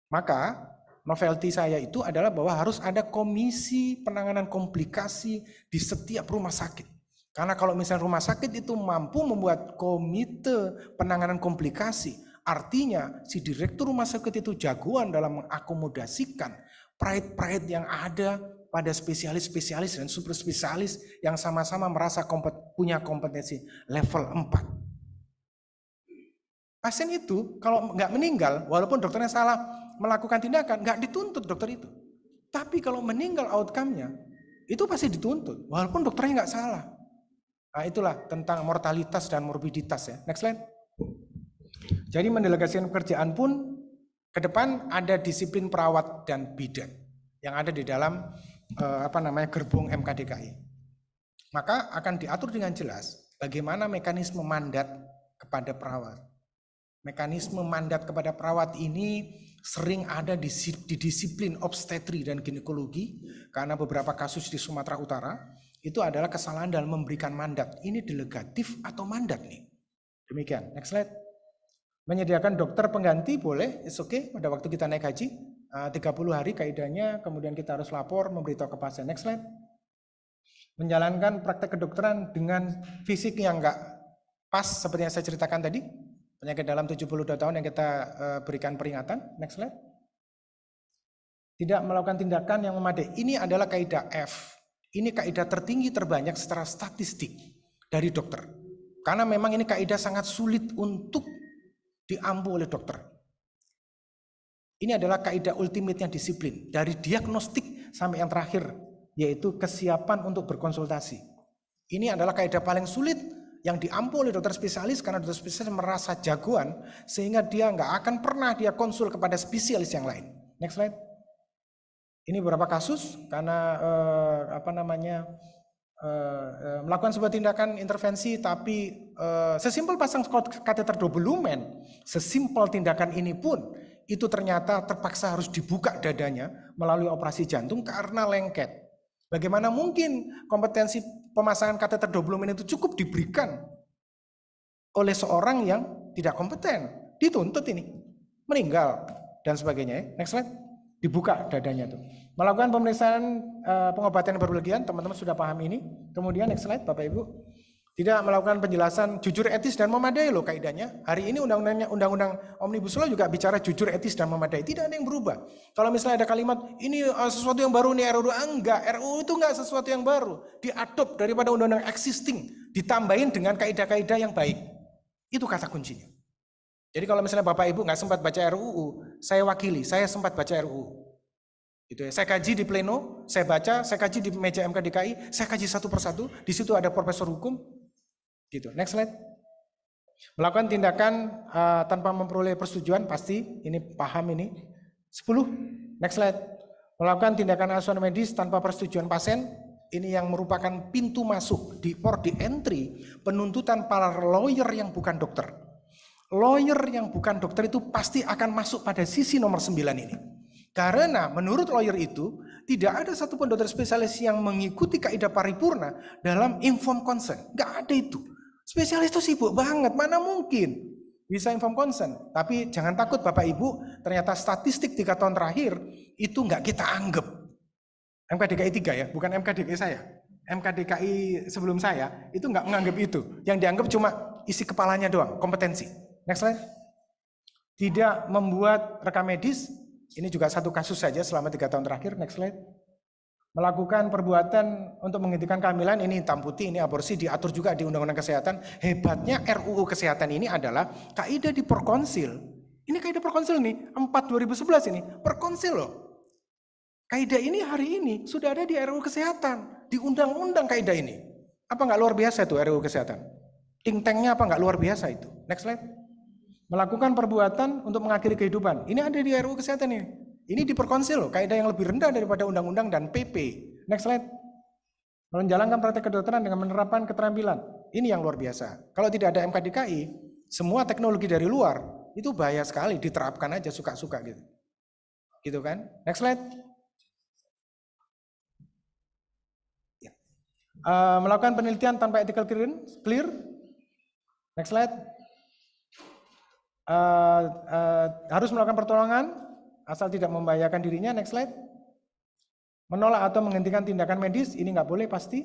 Maka novelty saya itu adalah bahwa harus ada komisi penanganan komplikasi di setiap rumah sakit. Karena kalau misalnya rumah sakit itu mampu membuat komite penanganan komplikasi, artinya si direktur rumah sakit itu jagoan dalam mengakomodasikan pride yang ada pada spesialis-spesialis dan super spesialis yang sama-sama merasa punya kompetensi level 4. Pasien itu kalau nggak meninggal, walaupun dokternya salah melakukan tindakan, nggak dituntut dokter itu. Tapi kalau meninggal outcome-nya, itu pasti dituntut, walaupun dokternya nggak salah. Nah, itulah tentang mortalitas dan morbiditas ya. Next slide. Jadi mendelegasikan pekerjaan pun ke depan ada disiplin perawat dan bidan yang ada di dalam gerbong MKDKI. Maka akan diatur dengan jelas bagaimana mekanisme mandat kepada perawat. Mekanisme mandat kepada perawat ini sering ada di disiplin obstetri dan ginekologi karena beberapa kasus di Sumatera Utara itu adalah kesalahan dalam memberikan mandat. Ini delegatif atau mandat nih. Demikian. Next slide. Menyediakan dokter pengganti boleh, it's okay. Pada waktu kita naik haji, 30 hari kaidahnya, kemudian kita harus lapor, memberitahu ke pasien. Next slide. Menjalankan praktek kedokteran dengan fisik yang enggak pas seperti yang saya ceritakan tadi. Penyakit dalam 72 tahun yang kita berikan peringatan. Next slide. Tidak melakukan tindakan yang memadai. Ini adalah kaidah F. Ini kaidah tertinggi terbanyak secara statistik dari dokter. Karena memang ini kaidah sangat sulit untuk diampu oleh dokter. Ini adalah kaidah ultimate-nya disiplin. Dari diagnostik sampai yang terakhir, yaitu kesiapan untuk berkonsultasi. Ini adalah kaidah paling sulit yang diampu oleh dokter spesialis karena dokter spesialis merasa jagoan sehingga dia nggak akan pernah dia konsul kepada spesialis yang lain. Next slide. Ini beberapa kasus karena melakukan sebuah tindakan intervensi tapi sesimpel pasang kateter double lumen, sesimpel tindakan ini pun itu ternyata terpaksa harus dibuka dadanya melalui operasi jantung karena lengket. Bagaimana mungkin kompetensi pemasangan kateter double lumen itu cukup diberikan oleh seorang yang tidak kompeten, dituntut ini, meninggal dan sebagainya. Next slide. Dibuka dadanya tuh. Melakukan pemeriksaan pengobatan yang berlebihan, teman-teman sudah paham ini. Kemudian next slide Bapak Ibu. Tidak melakukan penjelasan jujur, etis dan memadai loh kaidahnya. Hari ini undang-undang Omnibus Law juga bicara jujur, etis dan memadai. Tidak ada yang berubah. Kalau misalnya ada kalimat ini sesuatu yang baru nih RUU, enggak, RUU itu enggak sesuatu yang baru. Diadop daripada undang-undang existing, ditambahin dengan kaidah-kaidah yang baik. Itu kata kuncinya. Jadi kalau misalnya Bapak Ibu nggak sempat baca RUU, saya wakili, saya sempat baca RUU. Gitu ya. Saya kaji di pleno, saya baca, saya kaji di meja MKDKI, saya kaji satu persatu. Di situ ada profesor hukum. Gitu. Next slide. Melakukan tindakan tanpa memperoleh persetujuan, pasti ini paham ini. 10. Next slide. Melakukan tindakan asuhan medis tanpa persetujuan pasien, ini yang merupakan pintu masuk di port di entry penuntutan para lawyer yang bukan dokter. Lawyer yang bukan dokter itu pasti akan masuk pada sisi nomor 9 ini. Karena menurut lawyer itu, tidak ada satupun dokter spesialis yang mengikuti kaidah paripurna dalam informed consent. Nggak ada itu. Spesialis itu sibuk banget, mana mungkin bisa informed consent. Tapi jangan takut Bapak Ibu, ternyata statistik 3 tahun terakhir itu nggak kita anggap. MKDKI 3 ya, bukan MKDKI saya. MKDKI sebelum saya itu nggak menganggap itu. Yang dianggap cuma isi kepalanya doang, kompetensi. Next slide. Tidak membuat rekam medis, ini juga satu kasus saja selama 3 tahun terakhir. Next slide. Melakukan perbuatan untuk menghentikan kehamilan, ini hitam putih, ini aborsi, diatur juga di Undang-Undang Kesehatan. Hebatnya RUU Kesehatan ini adalah kaidah di Perkonsil. Ini kaidah Perkonsil nih, 4/2011 ini, Perkonsil loh. Kaidah ini hari ini sudah ada di RUU Kesehatan, di undang-undang kaidah ini. Apa nggak luar biasa itu RUU Kesehatan? Ting-tengnya apa nggak luar biasa itu? Next slide. Melakukan perbuatan untuk mengakhiri kehidupan. Ini ada di RUU Kesehatan ini. Ini di Perkonsil loh, kaidah yang lebih rendah daripada undang-undang dan PP. Next slide. Menjalankan praktek kedokteran dengan menerapkan keterampilan. Ini yang luar biasa. Kalau tidak ada MKDKI, semua teknologi dari luar itu bahaya sekali, diterapkan aja suka-suka gitu. Gitu kan? Next slide. Ya. Melakukan penelitian tanpa ethical clear. Next slide. Harus melakukan pertolongan asal tidak membahayakan dirinya. Next slide. Menolak atau menghentikan tindakan medis, ini nggak boleh pasti.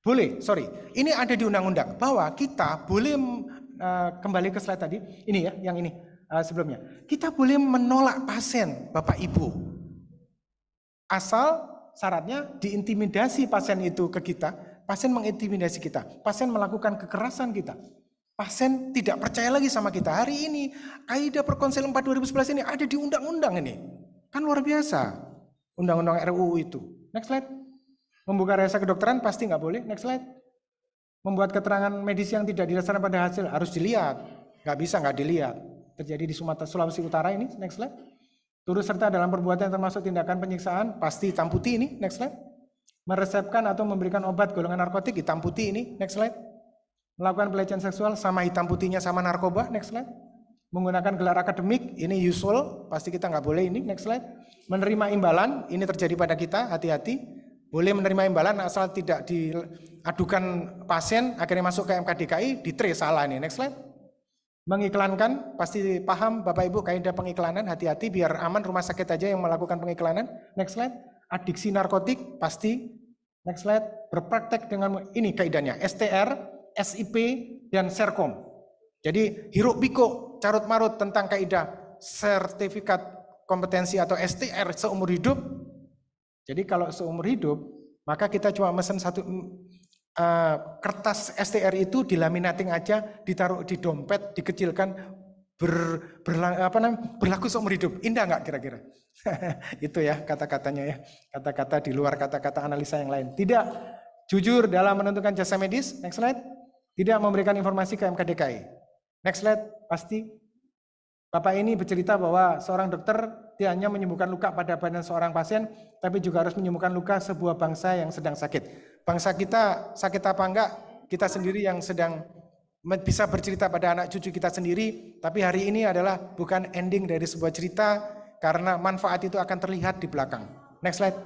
Boleh, sorry. Ini ada di undang-undang bahwa kita boleh kembali ke slide tadi. Ini ya, yang ini sebelumnya. Kita boleh menolak pasien, Bapak Ibu. Asal syaratnya diintimidasi pasien itu ke kita, pasien mengintimidasi kita, pasien melakukan kekerasan kita, pasien tidak percaya lagi sama kita. Hari ini Kaidah Perkonsel 4 2011 ini ada di undang-undang ini. Kan luar biasa. Undang-undang RUU itu. Next slide. Membuka rekayasa kedokteran pasti nggak boleh. Next slide. Membuat keterangan medis yang tidak didasarkan pada hasil harus dilihat. Nggak bisa nggak dilihat. Terjadi di Sumatera, Sulawesi Utara ini. Next slide. Turut serta dalam perbuatan yang termasuk tindakan penyiksaan pasti hitam putih ini. Next slide. Meresepkan atau memberikan obat golongan narkotik hitam putih ini. Next slide. Melakukan pelecehan seksual sama hitam putihnya sama narkoba. Next slide. Menggunakan gelar akademik ini usual, pasti kita nggak boleh ini. Next slide. Menerima imbalan, ini terjadi pada kita, hati-hati. Boleh menerima imbalan asal tidak diadukan pasien, akhirnya masuk ke MKDKI, di-trace salah ini. Next slide. Mengiklankan, pasti paham Bapak Ibu kaidah pengiklanan, hati-hati biar aman rumah sakit aja yang melakukan pengiklanan. Next slide. Adiksi narkotik, pasti. Next slide. Berpraktek dengan ini kaidahnya, STR, SIP, dan Serkom. Jadi hiruk pikuk, carut marut tentang kaidah sertifikat kompetensi atau STR seumur hidup. Jadi kalau seumur hidup, maka kita cuma mesen satu kertas STR itu dilaminating aja, ditaruh di dompet, dikecilkan, berlaku seumur hidup. Indah nggak kira-kira? Itu ya kata-katanya ya, kata-kata di luar kata-kata analisa yang lain. Tidak jujur dalam menentukan jasa medis. Next slide. Tidak memberikan informasi ke MKDKI. Next slide. Pasti Bapak ini bercerita bahwa seorang dokter tidak hanya menyembuhkan luka pada badan seorang pasien, tapi juga harus menyembuhkan luka sebuah bangsa yang sedang sakit. Bangsa kita sakit apa enggak, kita sendiri yang sedang bisa bercerita pada anak cucu kita sendiri, tapi hari ini adalah bukan ending dari sebuah cerita, karena manfaat itu akan terlihat di belakang. Next slide.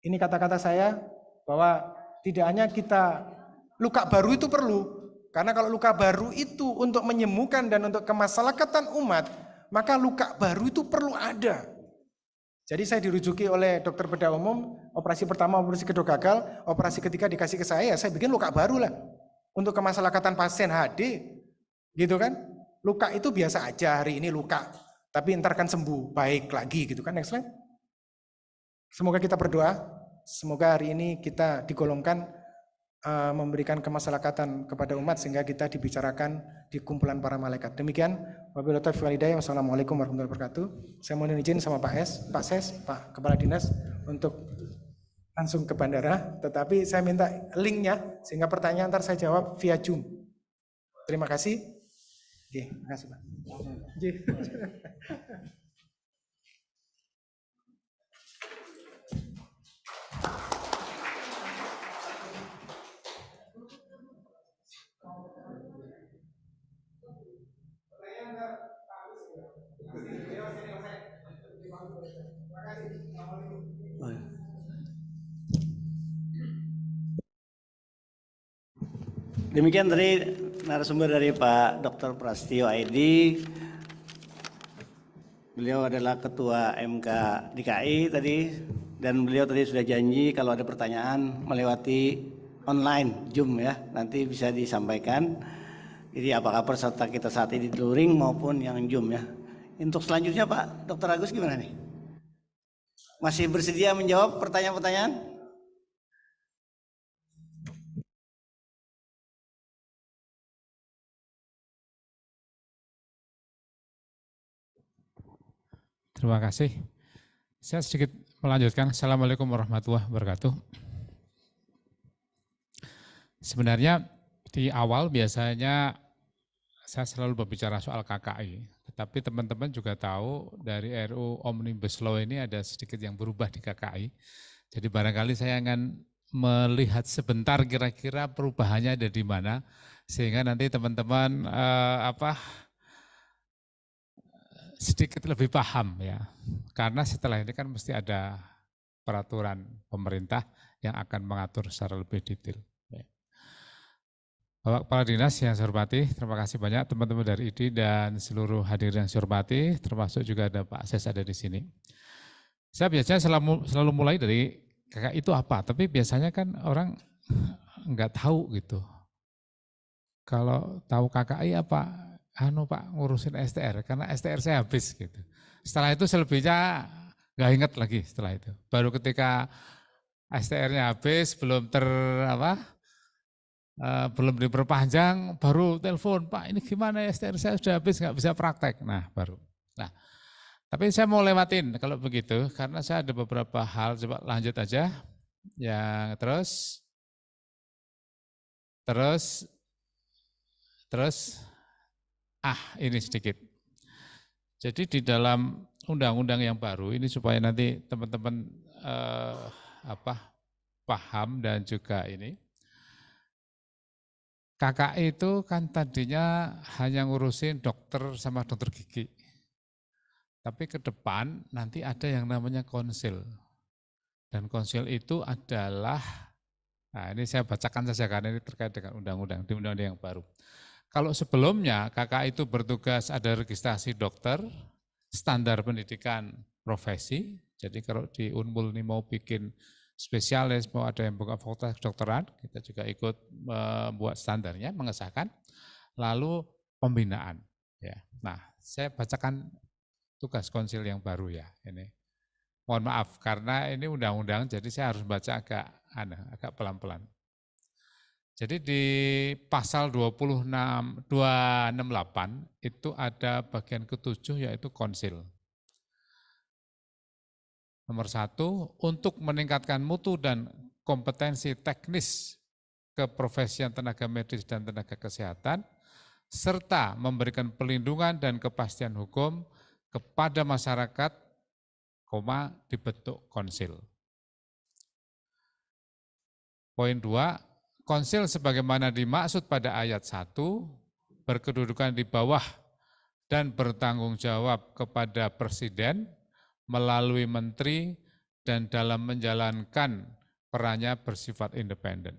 Ini kata-kata saya, bahwa tidak hanya kita, luka baru itu perlu, karena kalau luka baru itu untuk menyembuhkan dan untuk kemaslahatan umat, maka luka baru itu perlu ada. Jadi saya dirujuki oleh dokter bedah umum, operasi pertama operasi kedua gagal, operasi ketiga dikasih ke saya bikin luka baru lah. Untuk kemaslahatan pasien HD, gitu kan. Luka itu biasa aja, hari ini luka, tapi ntar kan sembuh, baik lagi gitu kan. Next slide. Semoga kita berdoa, semoga hari ini kita digolongkan memberikan kemaslahatan kepada umat sehingga kita dibicarakan di kumpulan para malaikat. Demikian, wabillahi taufiq wal hidayah. Wassalamualaikum warahmatullahi wabarakatuh. Saya mohon izin sama Pak Ses, Pak Kepala Dinas untuk langsung ke bandara, tetapi saya minta linknya sehingga pertanyaan ntar saya jawab via Zoom. Terima kasih. Oke, terima kasih Pak. Demikian tadi narasumber dari Pak Dr. Prastio ID. Beliau adalah Ketua MK DKI tadi, dan beliau tadi sudah janji kalau ada pertanyaan melewati online Zoom ya, nanti bisa disampaikan. Jadi apakah peserta kita saat ini di luring maupun yang Zoom ya. Untuk selanjutnya Pak Dr. Agus gimana nih? Masih bersedia menjawab pertanyaan-pertanyaan? Terima kasih. Saya sedikit melanjutkan. Assalamualaikum warahmatullahi wabarakatuh. Sebenarnya di awal biasanya saya selalu berbicara soal KKI, tetapi teman-teman juga tahu dari RUU Omnibus Law ini ada sedikit yang berubah di KKI. Jadi barangkali saya akan melihat sebentar kira-kira perubahannya ada di mana, sehingga nanti teman-teman sedikit lebih paham ya, karena setelah ini kan mesti ada peraturan pemerintah yang akan mengatur secara lebih detail. Bapak Kepala Dinas yang saya hormati, terima kasih banyak teman-teman dari ID dan seluruh hadirin yang saya hormati, termasuk juga ada Pak Ses ada di sini. Saya biasanya selalu mulai dari KKI itu apa, tapi biasanya kan orang nggak tahu gitu. Kalau tahu KKI apa? Pak ngurusin STR, karena STR saya habis gitu. Setelah itu selebihnya nggak ingat lagi setelah itu. Baru ketika STR-nya habis, belum belum diperpanjang, baru telepon, Pak ini gimana ya STR saya sudah habis, nggak bisa praktek. Nah baru. Nah, tapi saya mau lewatin kalau begitu, karena saya ada beberapa hal, coba lanjut aja. Yang terus, ini sedikit. Jadi di dalam undang-undang yang baru ini supaya nanti teman-teman paham dan juga ini. KKI itu kan tadinya hanya ngurusin dokter sama dokter gigi. Tapi ke depan nanti ada yang namanya konsil. Dan konsil itu adalah, nah ini saya bacakan saja karena ini terkait dengan undang-undang, di undang-undang yang baru. Kalau sebelumnya KKI itu bertugas ada registrasi dokter, standar pendidikan profesi, jadi kalau di Unmul ini mau bikin spesialis, mau ada yang buka fakultas kedokteran, kita juga ikut membuat standarnya, mengesahkan. Lalu pembinaan. Ya. Nah, saya bacakan tugas konsil yang baru ya. Ini. Mohon maaf, karena ini undang-undang, jadi saya harus baca agak pelan-pelan. Jadi di pasal 268 itu ada bagian ke-7 yaitu konsil. Nomor 1, untuk meningkatkan mutu dan kompetensi teknis keprofesian tenaga medis dan tenaga kesehatan, serta memberikan pelindungan dan kepastian hukum kepada masyarakat, dibentuk konsil. Poin 2, konsil sebagaimana dimaksud pada ayat 1, berkedudukan di bawah dan bertanggung jawab kepada Presiden, melalui menteri dan dalam menjalankan perannya bersifat independen.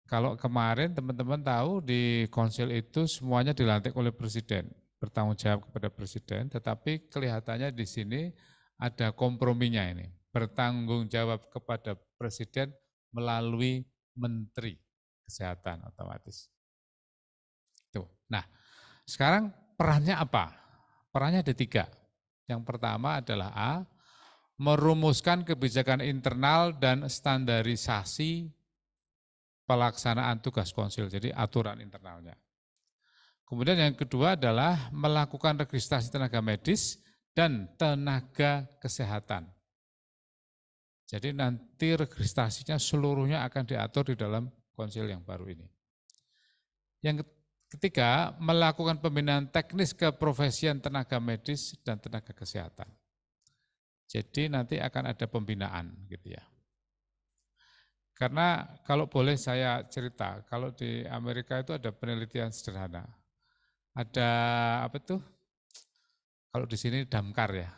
Kalau kemarin teman-teman tahu di konsil itu semuanya dilantik oleh presiden, bertanggung jawab kepada presiden, tetapi kelihatannya di sini ada komprominya ini, bertanggung jawab kepada presiden melalui menteri kesehatan otomatis. Tuh. Nah, sekarang perannya apa? Perannya ada 3. Yang pertama adalah A, merumuskan kebijakan internal dan standarisasi pelaksanaan tugas konsil, jadi aturan internalnya. Kemudian yang kedua adalah melakukan registrasi tenaga medis dan tenaga kesehatan. Jadi nanti registrasinya seluruhnya akan diatur di dalam konsil yang baru ini. Yang ketiga, melakukan pembinaan teknis keprofesian tenaga medis dan tenaga kesehatan. Jadi nanti akan ada pembinaan gitu ya. Karena kalau boleh saya cerita, kalau di Amerika itu ada penelitian sederhana. Ada apa tuh? Kalau di sini damkar ya,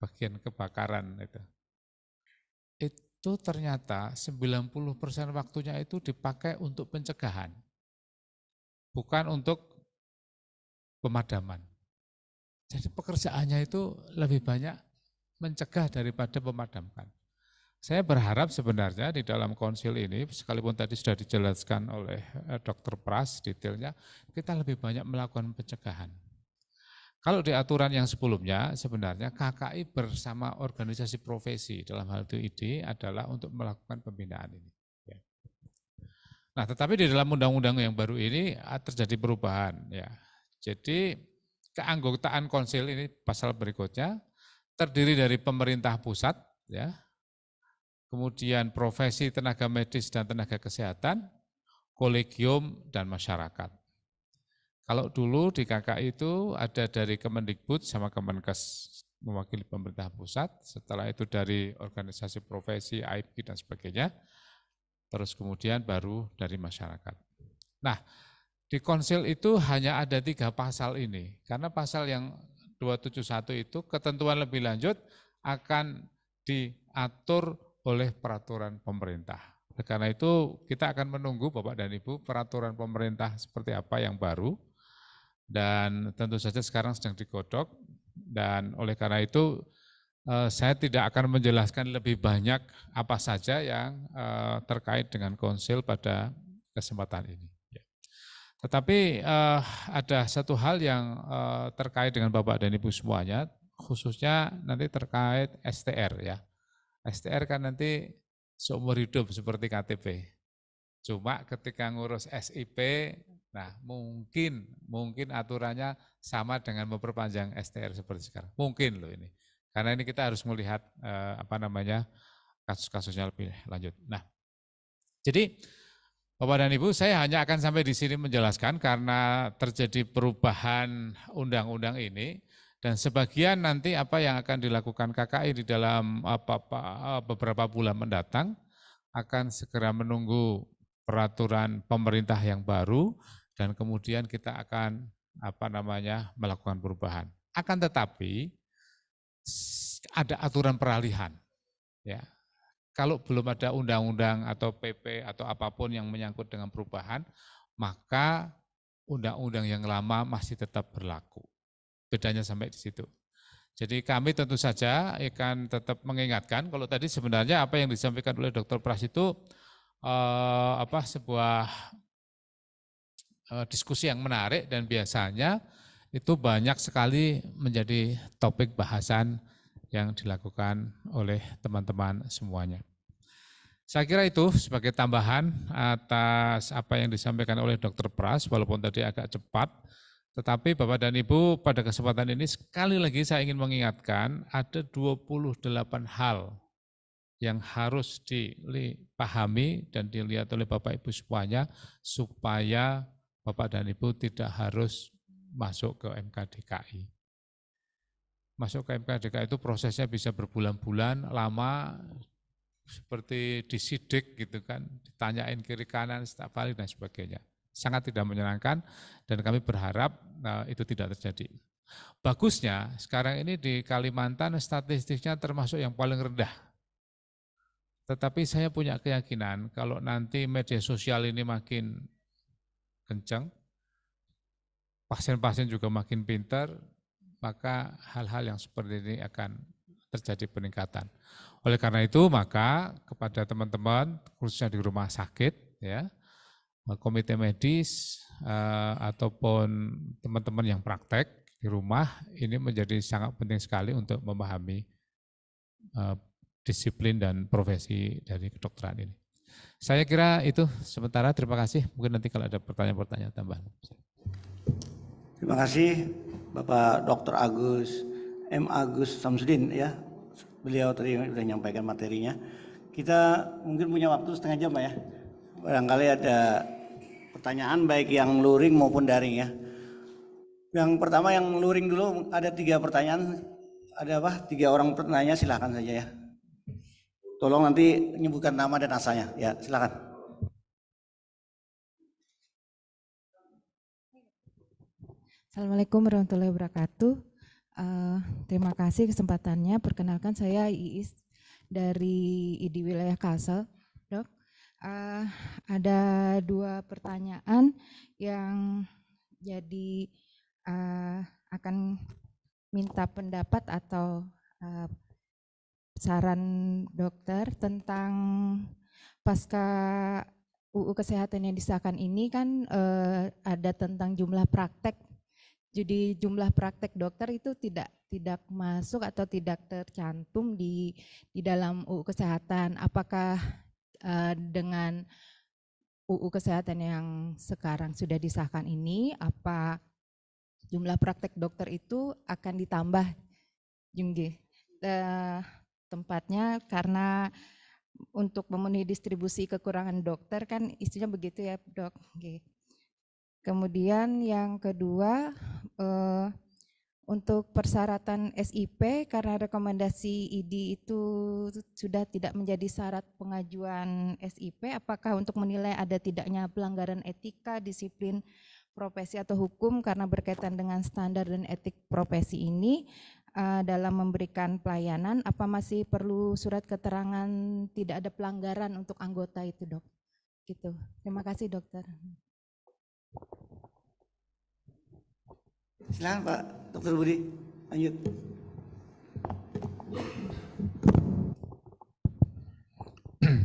bagian kebakaran itu. Itu ternyata 90% waktunya itu dipakai untuk pencegahan. Bukan untuk pemadaman. Jadi pekerjaannya itu lebih banyak mencegah daripada memadamkan. Saya berharap sebenarnya di dalam konsil ini, sekalipun tadi sudah dijelaskan oleh Dr. Pras detailnya, kita lebih banyak melakukan pencegahan. Kalau di aturan yang sebelumnya, sebenarnya KKI bersama organisasi profesi dalam hal itu ID adalah untuk melakukan pembinaan ini. Nah, tetapi di dalam undang-undang yang baru ini terjadi perubahan ya. Jadi keanggotaan konsil ini pasal berikutnya terdiri dari pemerintah pusat ya. Kemudian profesi tenaga medis dan tenaga kesehatan, kolegium dan masyarakat. Kalau dulu di KKI itu ada dari Kemendikbud sama Kemenkes mewakili pemerintah pusat, setelah itu dari organisasi profesi, AIPGI dan sebagainya. Terus kemudian baru dari masyarakat. Nah, di konsil itu hanya ada 3 pasal ini. Karena pasal yang 271 itu ketentuan lebih lanjut akan diatur oleh peraturan pemerintah. Karena itu kita akan menunggu Bapak dan Ibu peraturan pemerintah seperti apa yang baru. Dan tentu saja sekarang sedang digodok. Dan oleh karena itu saya tidak akan menjelaskan lebih banyak apa saja yang terkait dengan konsil pada kesempatan ini. Tetapi ada satu hal yang terkait dengan Bapak dan Ibu semuanya, khususnya nanti terkait STR ya. STR kan nanti seumur hidup seperti KTP. Cuma ketika ngurus SIP, nah mungkin aturannya sama dengan memperpanjang STR seperti sekarang. Mungkin loh ini. Karena ini kita harus melihat kasus-kasusnya lebih lanjut. Nah, jadi Bapak dan Ibu, saya hanya akan sampai di sini menjelaskan karena terjadi perubahan undang-undang ini dan sebagian nanti apa yang akan dilakukan KKI di dalam beberapa bulan mendatang akan segera menunggu peraturan pemerintah yang baru dan kemudian kita akan melakukan perubahan. Akan tetapi ada aturan peralihan, ya. Kalau belum ada undang-undang atau PP atau apapun yang menyangkut dengan perubahan, maka undang-undang yang lama masih tetap berlaku. Bedanya sampai di situ. Jadi kami tentu saja akan tetap mengingatkan, kalau tadi sebenarnya apa yang disampaikan oleh Dr. Pras itu sebuah diskusi yang menarik dan biasanya itu banyak sekali menjadi topik bahasan yang dilakukan oleh teman-teman semuanya. Saya kira itu sebagai tambahan atas apa yang disampaikan oleh Dr. Pras, walaupun tadi agak cepat, tetapi Bapak dan Ibu pada kesempatan ini sekali lagi saya ingin mengingatkan ada 28 hal yang harus dipahami dan dilihat oleh Bapak Ibu semuanya supaya Bapak dan Ibu tidak harus masuk ke MKDKI. Masuk ke MKDKI itu prosesnya bisa berbulan-bulan, lama, seperti disidik gitu kan, ditanyain kiri kanan setiap kali dan sebagainya. Sangat tidak menyenangkan dan kami berharap itu tidak terjadi. Bagusnya sekarang ini di Kalimantan statistiknya termasuk yang paling rendah. Tetapi saya punya keyakinan kalau nanti media sosial ini makin kencang, pasien-pasien juga makin pintar, maka hal-hal yang seperti ini akan terjadi peningkatan. Oleh karena itu maka kepada teman-teman khususnya di rumah sakit ya, komite medis ataupun teman-teman yang praktek di rumah ini menjadi sangat penting sekali untuk memahami disiplin dan profesi dari kedokteran ini. Saya kira itu sementara, terima kasih. Mungkin nanti kalau ada pertanyaan-pertanyaan tambahan. Terima kasih Bapak Dr. Agus Samsudin ya. Beliau tadi sudah menyampaikan materinya. Kita mungkin punya waktu setengah jam Pak ya. Barangkali ada pertanyaan baik yang luring maupun daring ya. Yang pertama yang luring dulu ada 3 pertanyaan. Ada 3 orang penanya, silakan saja ya. Tolong nanti menyebutkan nama dan asalnya ya, silakan. Assalamualaikum warahmatullahi wabarakatuh. Terima kasih kesempatannya. Perkenalkan saya Iis dari ID Wilayah Kalsel, Dok. Ada 2 pertanyaan yang jadi akan minta pendapat atau saran dokter tentang pasca UU Kesehatan yang disahkan ini kan ada tentang jumlah praktek. Jadi jumlah praktek dokter itu tidak masuk atau tidak tercantum di dalam UU Kesehatan. Apakah dengan UU Kesehatan yang sekarang sudah disahkan ini, apa jumlah praktek dokter itu akan ditambah? Tempatnya karena untuk memenuhi distribusi kekurangan dokter kan istinya begitu ya Dok. Kemudian yang kedua untuk persyaratan SIP karena rekomendasi ID itu sudah tidak menjadi syarat pengajuan SIP, apakah untuk menilai ada tidaknya pelanggaran etika, disiplin profesi atau hukum karena berkaitan dengan standar dan etik profesi ini dalam memberikan pelayanan, apa masih perlu surat keterangan tidak ada pelanggaran untuk anggota itu Dok? Gitu. Terima kasih dokter. Silakan Pak Dr. Budi, lanjut.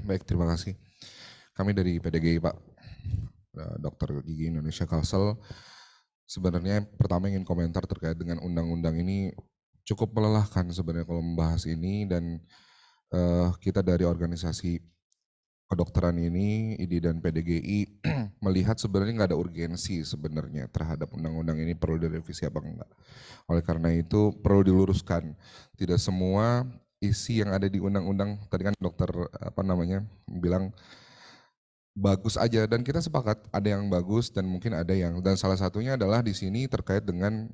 Baik, terima kasih. Kami dari PDGI Pak, Dokter Gigi Indonesia Kalsel. Sebenarnya pertama ingin komentar terkait dengan undang-undang ini cukup melelahkan sebenarnya kalau membahas ini, dan kita dari organisasi kedokteran ini, IDI dan PDGI melihat sebenarnya nggak ada urgensi sebenarnya terhadap undang-undang ini perlu direvisi apa enggak. Oleh karena itu perlu diluruskan, tidak semua isi yang ada di undang-undang, tadi kan dokter bilang bagus aja, dan kita sepakat ada yang bagus dan mungkin ada yang, dan salah satunya adalah di sini terkait dengan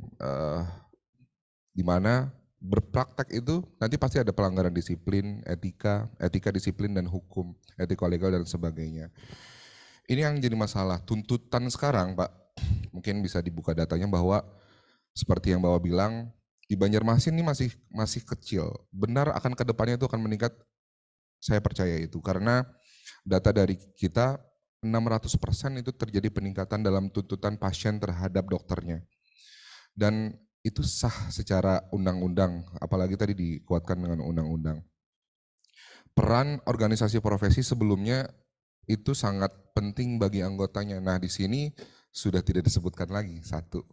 di mana berpraktek itu nanti pasti ada pelanggaran disiplin, etika disiplin dan hukum, etika legal dan sebagainya. Ini yang jadi masalah. Tuntutan sekarang, Pak, mungkin bisa dibuka datanya bahwa seperti yang Bapak bilang, di Banjarmasin ini masih kecil. Benar akan kedepannya itu akan meningkat, saya percaya itu. Karena data dari kita 600% itu terjadi peningkatan dalam tuntutan pasien terhadap dokternya. Dan itu sah secara undang-undang, apalagi tadi dikuatkan dengan undang-undang. Peran organisasi profesi sebelumnya itu sangat penting bagi anggotanya. Nah, di sini sudah tidak disebutkan lagi, satu.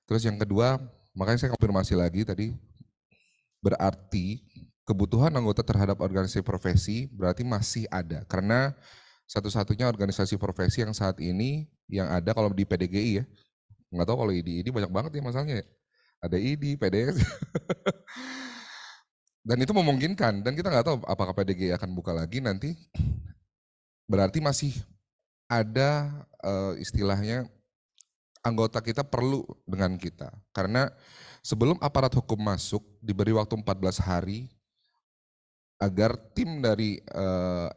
Terus yang kedua, makanya saya konfirmasi lagi tadi, berarti kebutuhan anggota terhadap organisasi profesi berarti masih ada, karena satu-satunya organisasi profesi yang saat ini yang ada kalau di PDGI ya, nggak tahu kalau IDI banyak banget ya masalahnya ya. Ada IDI, PDS, dan itu memungkinkan, dan kita nggak tahu apakah PDGI akan buka lagi nanti. Berarti masih ada istilahnya anggota kita perlu dengan kita, karena sebelum aparat hukum masuk diberi waktu 14 hari agar tim dari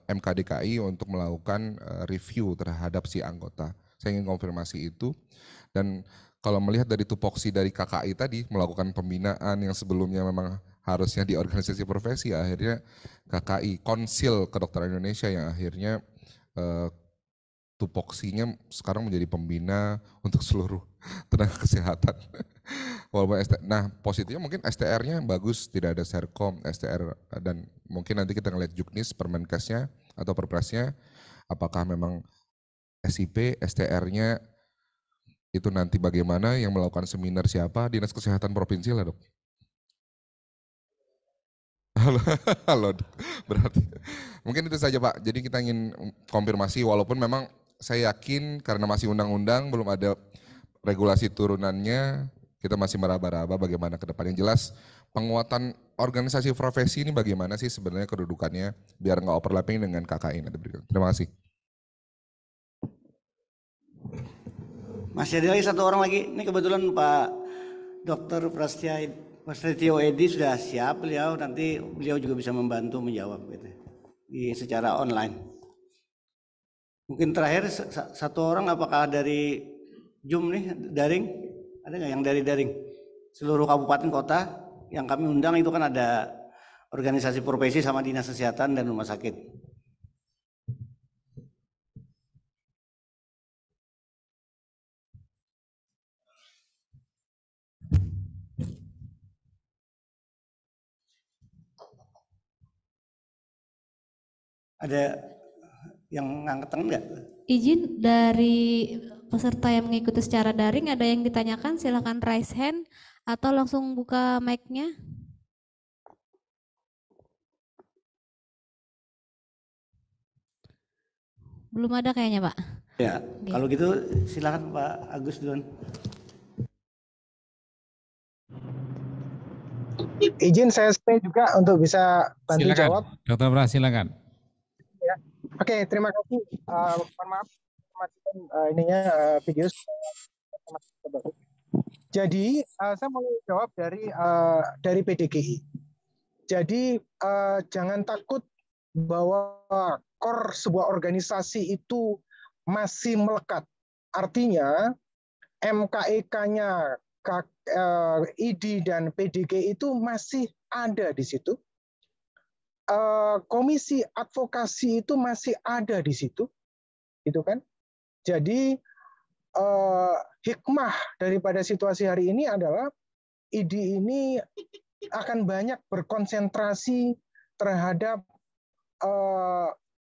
MKDKI untuk melakukan review terhadap si anggota. Saya ingin konfirmasi itu. Dan kalau melihat dari tupoksi dari KKI tadi, melakukan pembinaan yang sebelumnya memang harusnya di organisasi profesi, akhirnya KKI, Konsil Kedokteran Indonesia yang akhirnya tupoksinya sekarang menjadi pembina untuk seluruh tenaga kesehatan. Nah, positifnya mungkin STR-nya bagus, tidak ada Serkom, STR, dan mungkin nanti kita ngeliat Juknis, Permenkesnya atau Perpresnya, apakah memang SIP, STR-nya itu nanti bagaimana, yang melakukan seminar siapa, Dinas Kesehatan Provinsi lah dok. Halo, berarti mungkin itu saja Pak. Jadi kita ingin konfirmasi, walaupun memang saya yakin karena masih undang-undang belum ada regulasi turunannya, kita masih meraba-raba bagaimana ke depan. Yang jelas penguatan organisasi profesi ini bagaimana sih sebenarnya kedudukannya biar nggak overlapping dengan KKI nanti berikut. Terima kasih. Masih ada lagi satu orang lagi. Ini kebetulan Pak Dr. Prasetyo Edi sudah siap, nanti beliau juga bisa membantu menjawab gitu, secara online. Mungkin terakhir satu orang, apakah dari Zoom nih, daring? Ada nggak yang dari daring? Seluruh kabupaten kota yang kami undang itu kan ada organisasi profesi sama dinas kesehatan dan rumah sakit. Ada yang ngangkat tangan nggak? Izin dari peserta yang mengikuti secara daring, ada yang ditanyakan, silakan raise hand atau langsung buka mic-nya. Belum ada kayaknya Pak. Ya, okay. Kalau gitu silakan Pak Agus duluan. Izin saya stay juga untuk bisa bantu silakan, jawab. Dr. Pras, silakan. Ya. Oke, terima kasih. Mohon maaf, video. Jadi saya mau jawab dari PDGI. Jadi jangan takut bahwa core sebuah organisasi itu masih melekat. Artinya MKEK-nya IDI dan PDGI itu masih ada di situ. Komisi advokasi itu masih ada di situ, gitu kan? Jadi hikmah daripada situasi hari ini adalah IDI ini akan banyak berkonsentrasi terhadap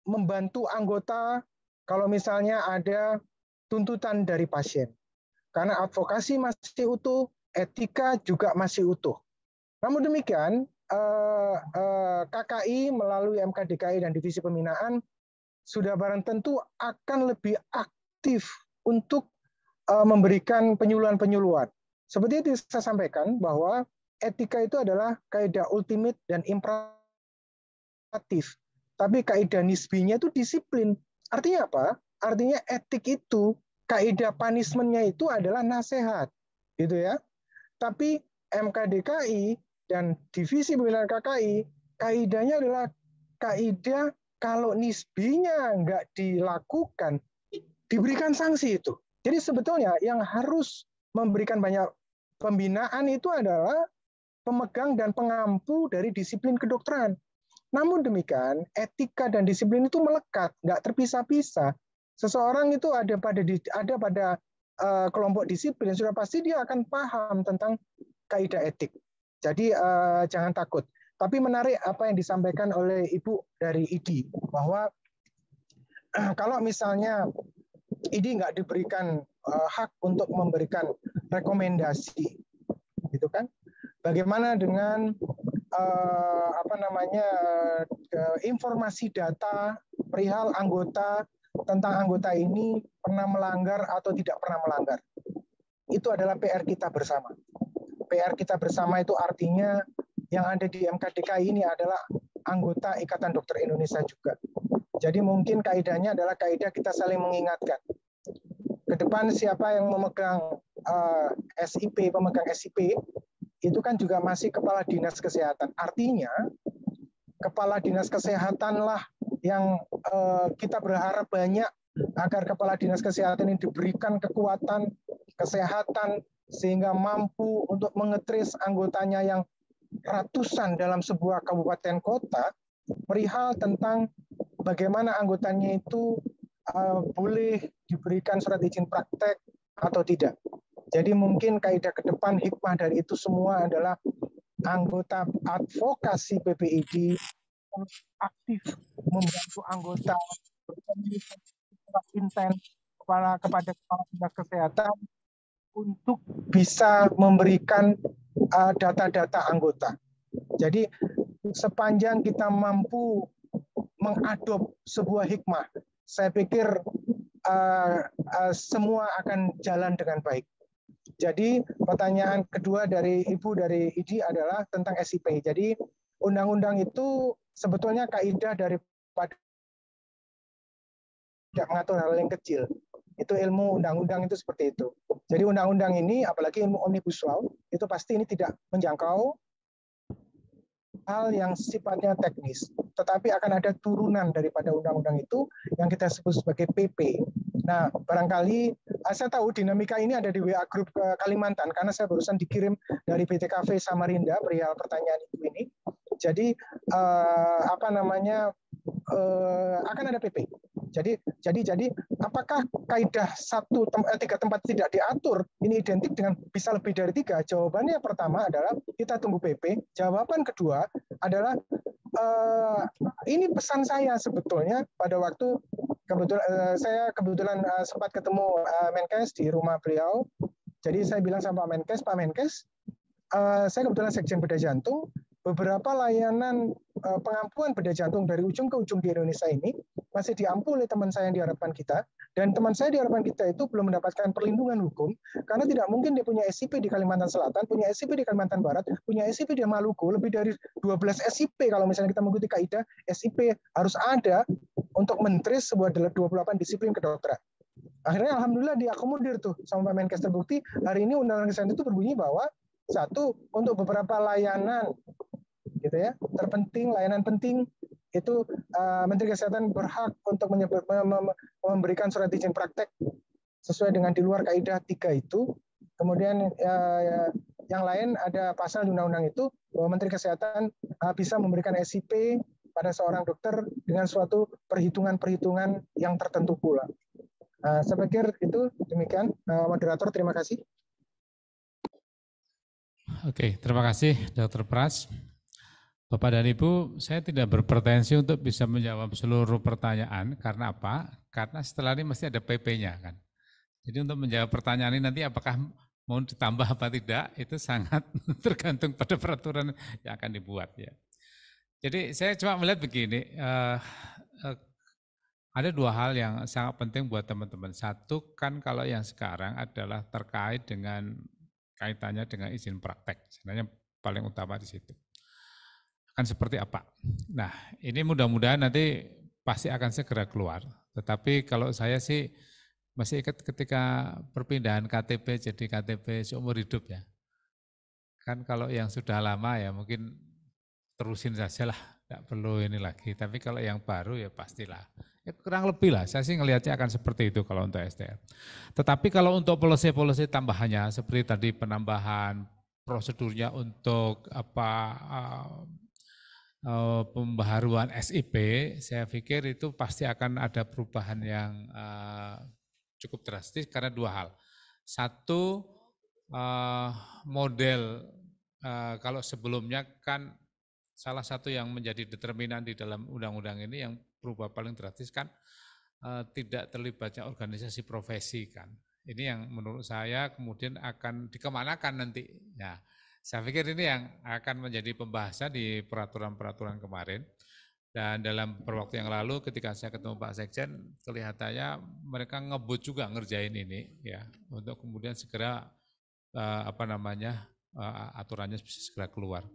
membantu anggota kalau misalnya ada tuntutan dari pasien. Karena advokasi masih utuh, etika juga masih utuh. Namun demikian, KKI melalui MKDKI dan Divisi Pembinaan sudah barang tentu akan lebih aktif untuk memberikan penyuluhan-penyuluhan. Seperti itu saya sampaikan bahwa etika itu adalah kaidah ultimate dan imperatif. Tapi kaidah nisbinya itu disiplin. Artinya apa? Artinya etik itu, kaidah punishment-nya itu adalah nasihat. Gitu ya. Tapi MKDKI dan Divisi Pembinaan KKI, kaidahnya adalah kaidah kalau nisbinya nggak dilakukan, diberikan sanksi itu. Jadi sebetulnya yang harus memberikan banyak pembinaan itu adalah pemegang dan pengampu dari disiplin kedokteran. Namun demikian, etika dan disiplin itu melekat, nggak terpisah-pisah. Seseorang itu ada pada kelompok disiplin, sudah pasti dia akan paham tentang kaidah etik. Jadi jangan takut. Tapi menarik apa yang disampaikan oleh Ibu dari IDI, bahwa kalau misalnya IDI nggak diberikan hak untuk memberikan rekomendasi, gitu kan? Bagaimana dengan informasi data perihal anggota tentang anggota ini pernah melanggar atau tidak pernah melanggar? Itu adalah PR kita bersama. PR kita bersama itu artinya yang ada di MKDKI ini adalah anggota Ikatan Dokter Indonesia juga. Jadi mungkin kaidahnya adalah kaidah kita saling mengingatkan. Ke depan siapa yang memegang SIP, pemegang SIP, itu kan juga masih Kepala Dinas Kesehatan. Artinya, Kepala Dinas Kesehatanlah yang kita berharap banyak agar Kepala Dinas Kesehatan ini diberikan kekuatan, kesehatan, sehingga mampu untuk mengetris anggotanya yang ratusan dalam sebuah kabupaten kota, perihal tentang bagaimana anggotanya itu boleh diberikan surat izin praktek atau tidak. Jadi mungkin kaidah ke depan hikmah dari itu semua adalah anggota advokasi PPID aktif membantu anggota intens kepada kepala dinas kesehatan untuk bisa memberikan data-data anggota. Jadi sepanjang kita mampu mengadop sebuah hikmah, saya pikir semua akan jalan dengan baik. Jadi pertanyaan kedua dari Ibu dari IDI adalah tentang SIP. Jadi undang-undang itu sebetulnya kaidah daripada tidak mengatur hal yang kecil. Itu ilmu undang-undang itu seperti itu. Jadi undang-undang ini, apalagi ilmu omnibus law, itu pasti ini tidak menjangkau hal yang sifatnya teknis, tetapi akan ada turunan daripada undang-undang itu yang kita sebut sebagai PP. Nah, barangkali saya tahu dinamika ini ada di WA Group Kalimantan karena saya barusan dikirim dari BTKV Samarinda perihal pertanyaan itu ini. Jadi akan ada PP. Jadi apakah kaidah 3 tempat tidak diatur ini identik dengan bisa lebih dari 3? Jawabannya pertama adalah kita tunggu PP. Jawaban kedua adalah ini pesan saya sebetulnya pada waktu saya kebetulan sempat ketemu Menkes di rumah beliau. Jadi saya bilang sama Pak Menkes, saya kebetulan Sekjen Bedah Jantung. Beberapa layanan pengampuan bedah jantung dari ujung ke ujung di Indonesia ini masih diampu oleh teman saya yang di harapan kita, dan teman saya di harapan kita itu belum mendapatkan perlindungan hukum karena tidak mungkin dia punya SIP di Kalimantan Selatan, punya SIP di Kalimantan Barat, punya SIP di Maluku, lebih dari 12 SIP kalau misalnya kita mengikuti kaidah SIP harus ada untuk mentris sebuah 28 disiplin kedokteran. Akhirnya alhamdulillah diakomodir tuh sama Pak Menkes. Terbukti hari ini Undang-Undang Kesehatan itu berbunyi bahwa satu, untuk beberapa layanan gitu ya, terpenting, layanan penting itu Menteri Kesehatan berhak untuk memberikan surat izin praktek sesuai dengan di luar kaidah 3 itu. Kemudian yang lain ada pasal di undang-undang itu bahwa Menteri Kesehatan bisa memberikan SIP pada seorang dokter dengan suatu perhitungan-perhitungan yang tertentu pula. Saya pikir itu demikian. Moderator, terima kasih. Oke, terima kasih Dr. Pras. Bapak dan Ibu, saya tidak berpretensi untuk bisa menjawab seluruh pertanyaan. Karena apa? Karena setelah ini mesti ada PP-nya kan. Jadi untuk menjawab pertanyaan ini nanti apakah mau ditambah apa tidak itu sangat tergantung pada peraturan yang akan dibuat ya. Jadi saya cuma melihat begini, ada dua hal yang sangat penting buat teman-teman. Satu kan kalau yang sekarang adalah terkait dengan kaitannya dengan izin praktek. Sebenarnya paling utama di situ. Akan seperti apa? Nah, ini mudah-mudahan nanti pasti akan segera keluar. Tetapi kalau saya sih masih ingat ketika perpindahan KTP jadi KTP seumur hidup ya. Kan kalau yang sudah lama ya mungkin terusin saja lah, tidak perlu ini lagi. Tapi kalau yang baru ya pastilah. Ya kurang lebih lah, saya sih ngelihatnya akan seperti itu kalau untuk SDM. Tetapi kalau untuk policy-policy tambahannya seperti tadi penambahan prosedurnya untuk pembaharuan SIP, saya pikir itu pasti akan ada perubahan yang cukup drastis karena dua hal. Satu, model kalau sebelumnya kan salah satu yang menjadi determinan di dalam undang-undang ini yang berubah paling drastis kan tidak terlibatnya organisasi profesi kan. Ini yang menurut saya kemudian akan dikemanakan nanti. Nah, saya pikir ini yang akan menjadi pembahasan di peraturan-peraturan kemarin. Dan dalam beberapa waktu yang lalu ketika saya ketemu Pak Sekjen, kelihatannya mereka ngebut juga ngerjain ini ya untuk kemudian segera aturannya bisa segera keluar.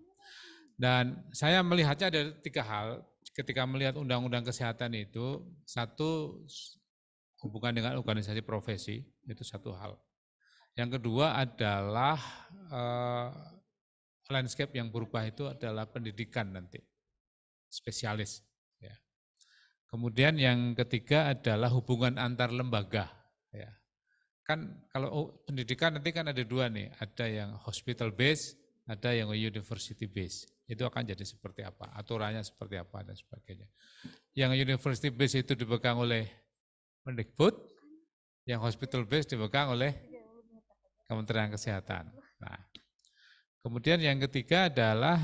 Dan saya melihatnya ada tiga hal ketika melihat undang-undang kesehatan itu. Satu, hubungan dengan organisasi profesi, itu satu hal. Yang kedua adalah landscape yang berubah itu adalah pendidikan nanti, spesialis. Ya. Kemudian yang ketiga adalah hubungan antar lembaga. Ya. Kan kalau pendidikan nanti kan ada dua nih, ada yang hospital base, ada yang university base. Itu akan jadi seperti apa, aturannya seperti apa dan sebagainya. Yang university base itu dipegang oleh Mendikbud, yang hospital base dipegang oleh Kementerian Kesehatan. Nah, kemudian yang ketiga adalah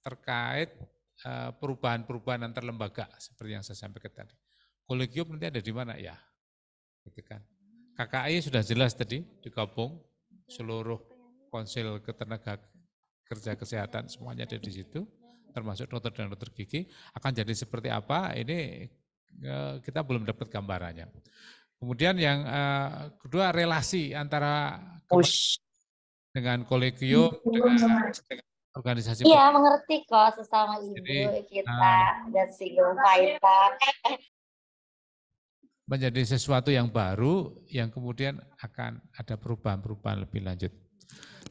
terkait perubahan-perubahan antar lembaga seperti yang saya sampaikan tadi. Kolegium nanti ada di mana ya? Gitu kan. KKI sudah jelas tadi digabung seluruh konsil ketenaga kerja kesehatan semuanya ada di situ, termasuk dokter dan dokter gigi. Akan jadi seperti apa? Ini kita belum dapat gambarannya. Kemudian yang kedua relasi antara dengan kolegium dengan organisasi. Iya, mengerti kok sesama ibu. Jadi, kita dan single fighter. Menjadi sesuatu yang baru yang kemudian akan ada perubahan-perubahan lebih lanjut.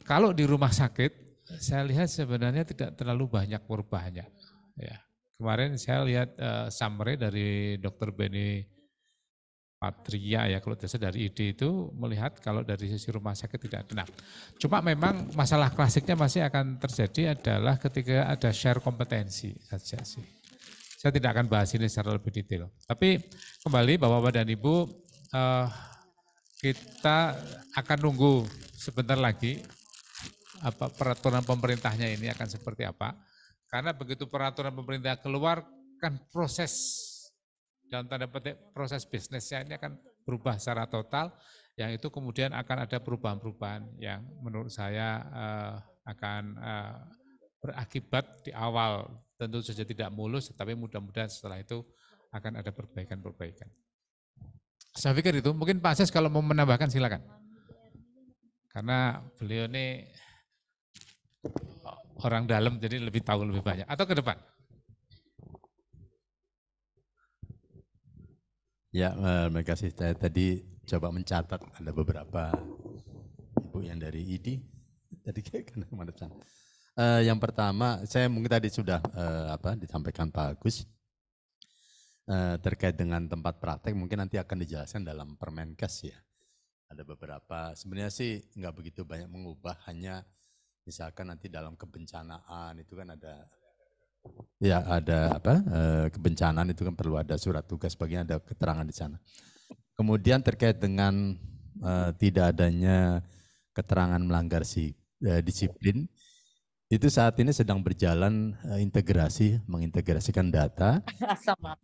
Kalau di rumah sakit saya lihat sebenarnya tidak terlalu banyak perubahannya. Ya. Kemarin saya lihat summary dari Dr. Beni Patria ya kalau tidak dari ID itu melihat kalau dari sisi rumah sakit tidak ada. Nah, cuma memang masalah klasiknya masih akan terjadi adalah ketika ada share kompetensi saja sih. Saya tidak akan bahas ini secara lebih detail. Tapi kembali Bapak-Bapak dan Ibu, kita akan nunggu sebentar lagi apa peraturan pemerintahnya ini akan seperti apa. Karena begitu peraturan pemerintah keluar kan proses dalam tanda petik proses bisnisnya ini akan berubah secara total, yang itu kemudian akan ada perubahan-perubahan yang menurut saya akan berakibat di awal tentu saja tidak mulus, tapi mudah-mudahan setelah itu akan ada perbaikan-perbaikan. Saya pikir itu, mungkin Pak Ses kalau mau menambahkan silakan. Karena beliau ini orang dalam jadi lebih tahu lebih banyak. Atau ke depan? Ya, terima kasih. Saya tadi coba mencatat ada beberapa ibu yang dari ID. Tadi kayak kemana sana. Yang pertama, saya mungkin tadi sudah disampaikan Pak Agus terkait dengan tempat praktek. Mungkin nanti akan dijelaskan dalam Permenkes ya. Ada beberapa. Sebenarnya sih nggak begitu banyak mengubah, hanya misalkan nanti dalam kebencanaan itu kan ada kebencanaan itu kan perlu ada surat tugas, bagian ada keterangan di sana. Kemudian terkait dengan tidak adanya keterangan melanggar disiplin, itu saat ini sedang berjalan mengintegrasikan data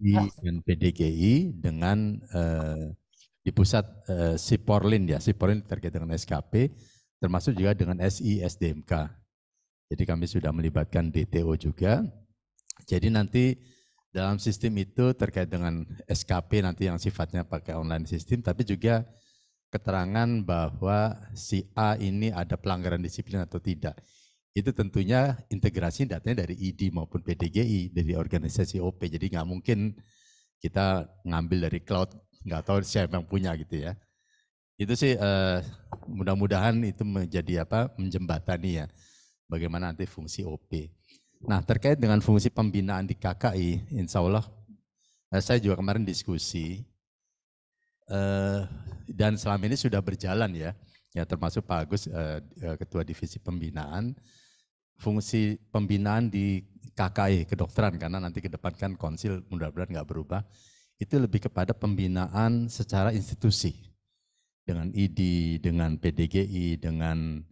di PDGI dengan di pusat Siporlin ya, Siporlin terkait dengan SKP, termasuk juga dengan SI SDMK. Jadi kami sudah melibatkan DTO juga. Jadi nanti dalam sistem itu terkait dengan SKP nanti yang sifatnya pakai online sistem, tapi juga keterangan bahwa si A ini ada pelanggaran disiplin atau tidak. Itu tentunya integrasi datanya dari ID maupun PDGI, dari organisasi OP. Jadi nggak mungkin kita ngambil dari cloud, nggak tahu siapa yang punya gitu ya. Itu sih mudah-mudahan itu menjadi menjembatani ya bagaimana nanti fungsi OP. Nah terkait dengan fungsi pembinaan di KKI, insya Allah saya juga kemarin diskusi dan selama ini sudah berjalan ya termasuk Pak Agus Ketua Divisi Pembinaan, fungsi pembinaan di KKI kedokteran karena nanti ke depan kan konsil mudah-mudahan nggak berubah, itu lebih kepada pembinaan secara institusi dengan ID, dengan PDGI, dengan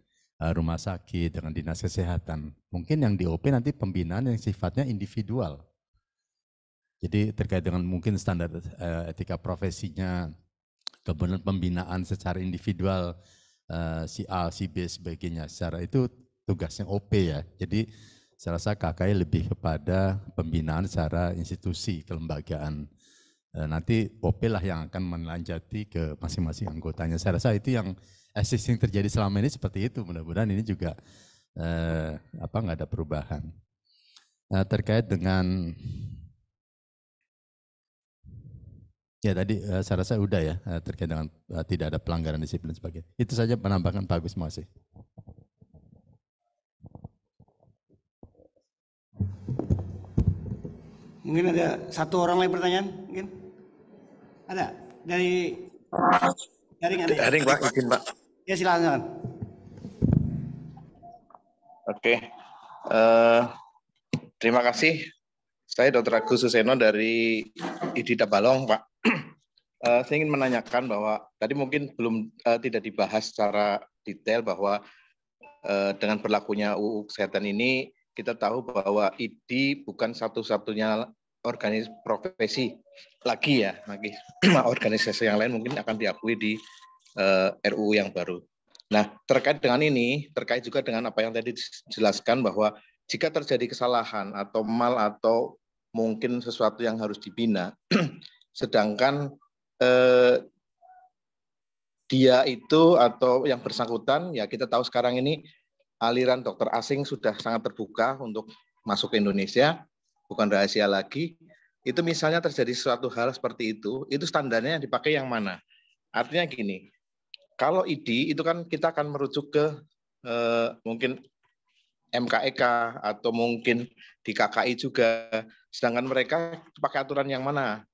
rumah sakit, dengan dinas kesehatan. Mungkin yang di OP nanti pembinaan yang sifatnya individual. Jadi terkait dengan mungkin standar etika profesinya, kemudian pembinaan secara individual, si A, si B, sebagainya. Secara itu tugasnya OP ya. Jadi saya rasa KKI lebih kepada pembinaan secara institusi, kelembagaan. Nanti OP lah yang akan melanjati ke masing-masing anggotanya. Saya rasa itu yang existing terjadi selama ini seperti itu. Mudah-mudahan ini juga nggak ada perubahan. Terkait dengan ya tadi saya rasa udah ya terkait dengan tidak ada pelanggaran disiplin sebagainya. Itu saja penambahan Pak Agus, makasih. Mungkin ada satu orang lagi pertanyaan, mungkin ada dari daring ada. Daring Pak, izin Pak. Ya silakan. Oke, terima kasih. Saya Dr. Agus Suseno dari ID Tabalong Pak. Saya ingin menanyakan bahwa tadi mungkin belum tidak dibahas secara detail bahwa dengan berlakunya UU Kesehatan ini kita tahu bahwa ID bukan satu-satunya organisasi profesi lagi ya, lagi organisasi yang lain mungkin akan diakui di RUU yang baru. Nah, terkait dengan ini, terkait juga dengan apa yang tadi dijelaskan bahwa jika terjadi kesalahan atau mal atau mungkin sesuatu yang harus dibina, sedangkan dia itu atau yang bersangkutan, ya kita tahu sekarang ini aliran dokter asing sudah sangat terbuka untuk masuk ke Indonesia, bukan rahasia lagi. Itu misalnya terjadi suatu hal seperti itu standarnya yang dipakai yang mana? Artinya gini, kalau ID itu kan kita akan merujuk ke mungkin MKEK atau mungkin di KKI juga, sedangkan mereka pakai aturan yang mana?